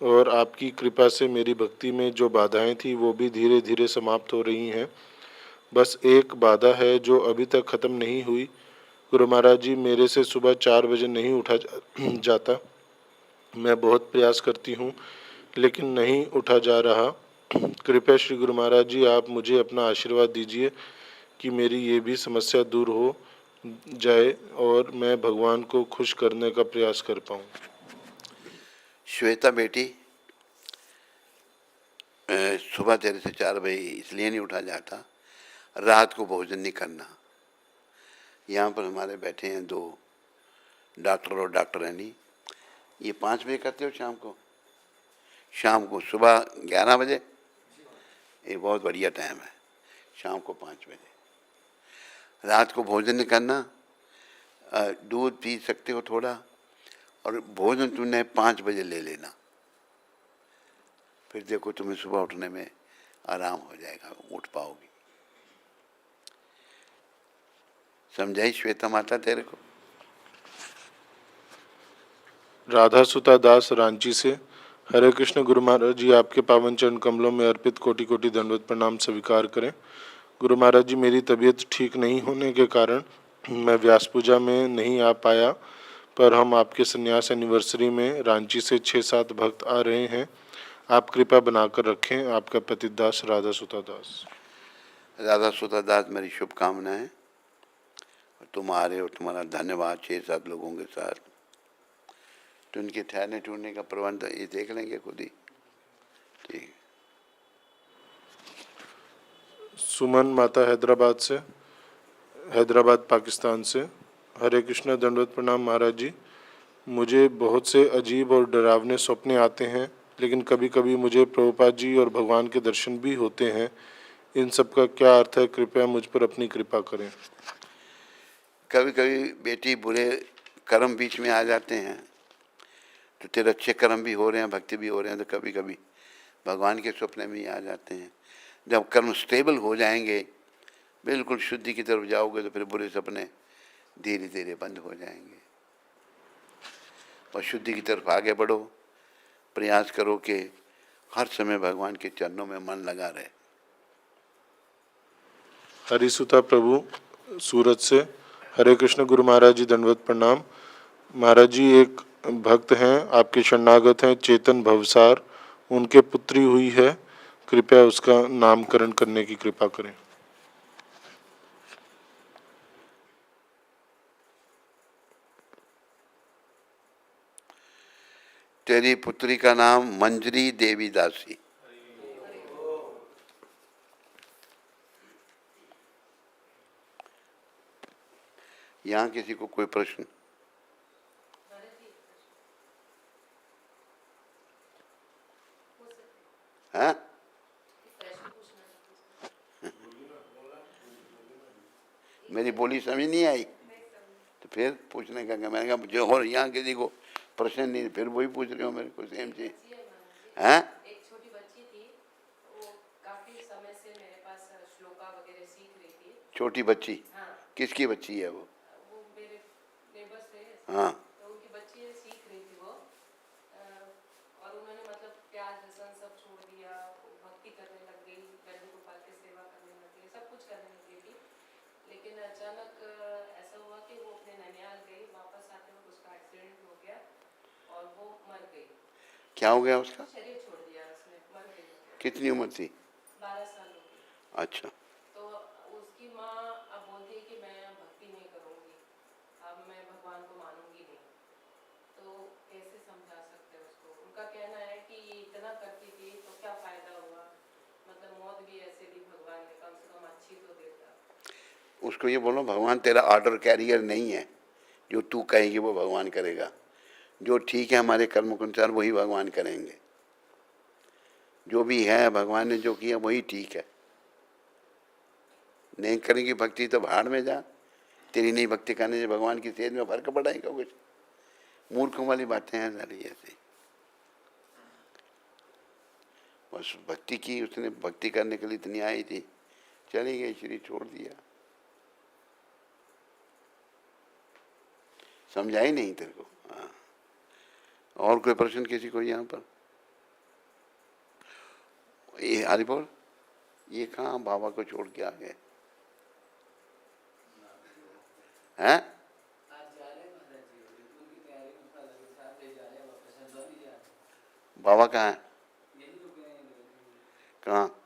और आपकी कृपा से मेरी भक्ति में जो बाधाएं थी वो भी धीरे धीरे समाप्त हो रही हैं। बस एक बाधा है जो अभी तक ख़त्म नहीं हुई। गुरु महाराज जी, मेरे से सुबह 4 बजे नहीं उठा जाता। मैं बहुत प्रयास करती हूँ लेकिन नहीं उठा जा रहा। कृपया श्री गुरु महाराज जी, आप मुझे अपना आशीर्वाद दीजिए कि मेरी ये भी समस्या दूर हो जाए और मैं भगवान को खुश करने का प्रयास कर पाऊँ। श्वेता बेटी, सुबह तेरे से 4 बजे इसलिए नहीं उठा जाता, रात को भोजन नहीं करना। यहाँ पर हमारे बैठे हैं 2 डॉक्टर और डॉक्टरानी। ये 5 बजे करते हो शाम को सुबह 11 बजे, ये बहुत बढ़िया टाइम है। शाम को 5 बजे। रात को भोजन नहीं करना, दूध पी सकते हो थोड़ा, और भोजन तुमने 5 बजे ले लेना। फिर देखो तुम्हें सुबह उठने में आराम हो जाएगा, उठ पाओगी। समझाई श्वेता माता तेरे को? राधा सुता दास, रांची से। हरे कृष्ण गुरु महाराज जी, आपके पावन चरण कमलों में अर्पित कोटि कोटि दंडवत प्रणाम स्वीकार करें। गुरु महाराज जी, मेरी तबीयत ठीक नहीं होने के कारण मैं व्यास पूजा में नहीं आ पाया, पर हम आपके संन्यास एनिवर्सरी में रांची से 6-7 भक्त आ रहे हैं। आप कृपा बनाकर रखें। आपका पतिदास राधा सुता दास। राधा सुता दास, मेरी शुभकामनाएं। और तुम आ रहे हो, तुम्हारा धन्यवाद। 6-7 लोगों के साथ तो उनके ठहरने टूटने का प्रबंध ये देख लेंगे खुद ही। ठीक। सुमन माता, हैदराबाद से, हैदराबाद पाकिस्तान से। हरे कृष्ण दंडवत प्रणाम महाराज जी, मुझे बहुत से अजीब और डरावने सपने आते हैं, लेकिन कभी कभी मुझे प्रभुपाद जी और भगवान के दर्शन भी होते हैं। इन सब का क्या अर्थ है? कृपया मुझ पर अपनी कृपा करें। कभी कभी बेटी बुरे कर्म बीच में आ जाते हैं, तो तेरे अच्छे कर्म भी हो रहे हैं, भक्ति भी हो रहे हैं, तो कभी कभी भगवान के सपने में ही आ जाते हैं। जब कर्म स्टेबल हो जाएंगे, बिल्कुल शुद्धि की तरफ जाओगे, तो फिर बुरे सपने धीरे धीरे बंद हो जाएंगे और शुद्धि की तरफ आगे बढ़ो। प्रयास करो कि हर समय भगवान के चरणों में मन लगा रहे। हरिसुता प्रभु, सूरत से। हरे कृष्ण गुरु महाराज जी, दंडवत प्रणाम महाराज जी। एक भक्त हैं, आपके शरणागत हैं, चेतन भवसार। उनके पुत्री हुई है, कृपया उसका नामकरण करने की कृपा करें। तेरी पुत्री का नाम मंजरी देवी दासी। यहाँ किसी को कोई प्रश्न? हाँ, मेरी बोली समझ नहीं आई तो फिर पूछने का क्या? मैंने कहा जो, और यहाँ किसी को प्रश्न नहीं, फिर वही पूछ रहे हो मेरे को सेम चीज। हैं? एक छोटी बच्ची थी, वो काफी समय से मेरे पास श्लोका वगैरह सीख रही थी। छोटी बच्ची? हाँ, किसकी बच्ची है वो? वो मेरे नेबर से। हाँ। तो उनकी बच्ची सीख रही थी वो, और उन्होंने मतलब प्याज लहसुन सब छोड़ दिया, भक्ति करने लग गई, गरीब गोपाल की सेवा करने लग गई, सब कुछ करने लग गई थी। लेकिन अचानक ऐसा हुआ कि वो अपने ननियाल गई, वापस आते वक्त उसका एक्सीडेंट हो गया और वो मर गई। क्या हो गया उसका? शरीर छोड़ दिया उसने, मर गई। कितनी उम्र थी? 12 सालों की। अच्छा। तो उसकी माँ अब बोलती है कि मैं भक्ति नहीं करूँगी, अब मैं भगवान को मानूंगी नहीं। तो कैसे समझा सकते हैं उसको? उनका कहना है कि इतना करती थी तो क्या फायदा हुआ, मतलब मौत भी ऐसे दी भगवान ने, कम से कम अच्छी तो देता। उसको ये बोलो, भगवान तेरा ऑर्डर कैरियर नहीं है। जो तू कहेगी वो भगवान करेगा। जो ठीक है हमारे कर्म के अनुसार वही भगवान करेंगे। जो भी है भगवान ने जो किया वही ठीक है। नहीं करेंगी भक्ति तो भाड़ में जा। तेरी नहीं भक्ति करने से भगवान की सेज में फर्क पड़ेगा कुछ? मूर्खों वाली बातें हैं सारी ऐसी। बस भक्ति की, उसने भक्ति करने के लिए इतनी आई थी, चली गई, शरीर छोड़ दिया। समझाई नहीं तेरे को? हाँ। और कोई प्रश्न किसी को यहाँ पर? ये हरि बोल, ये कहाँ बाबा को छोड़ के आ गए हैं? बाबा कहाँ है? कहाँ?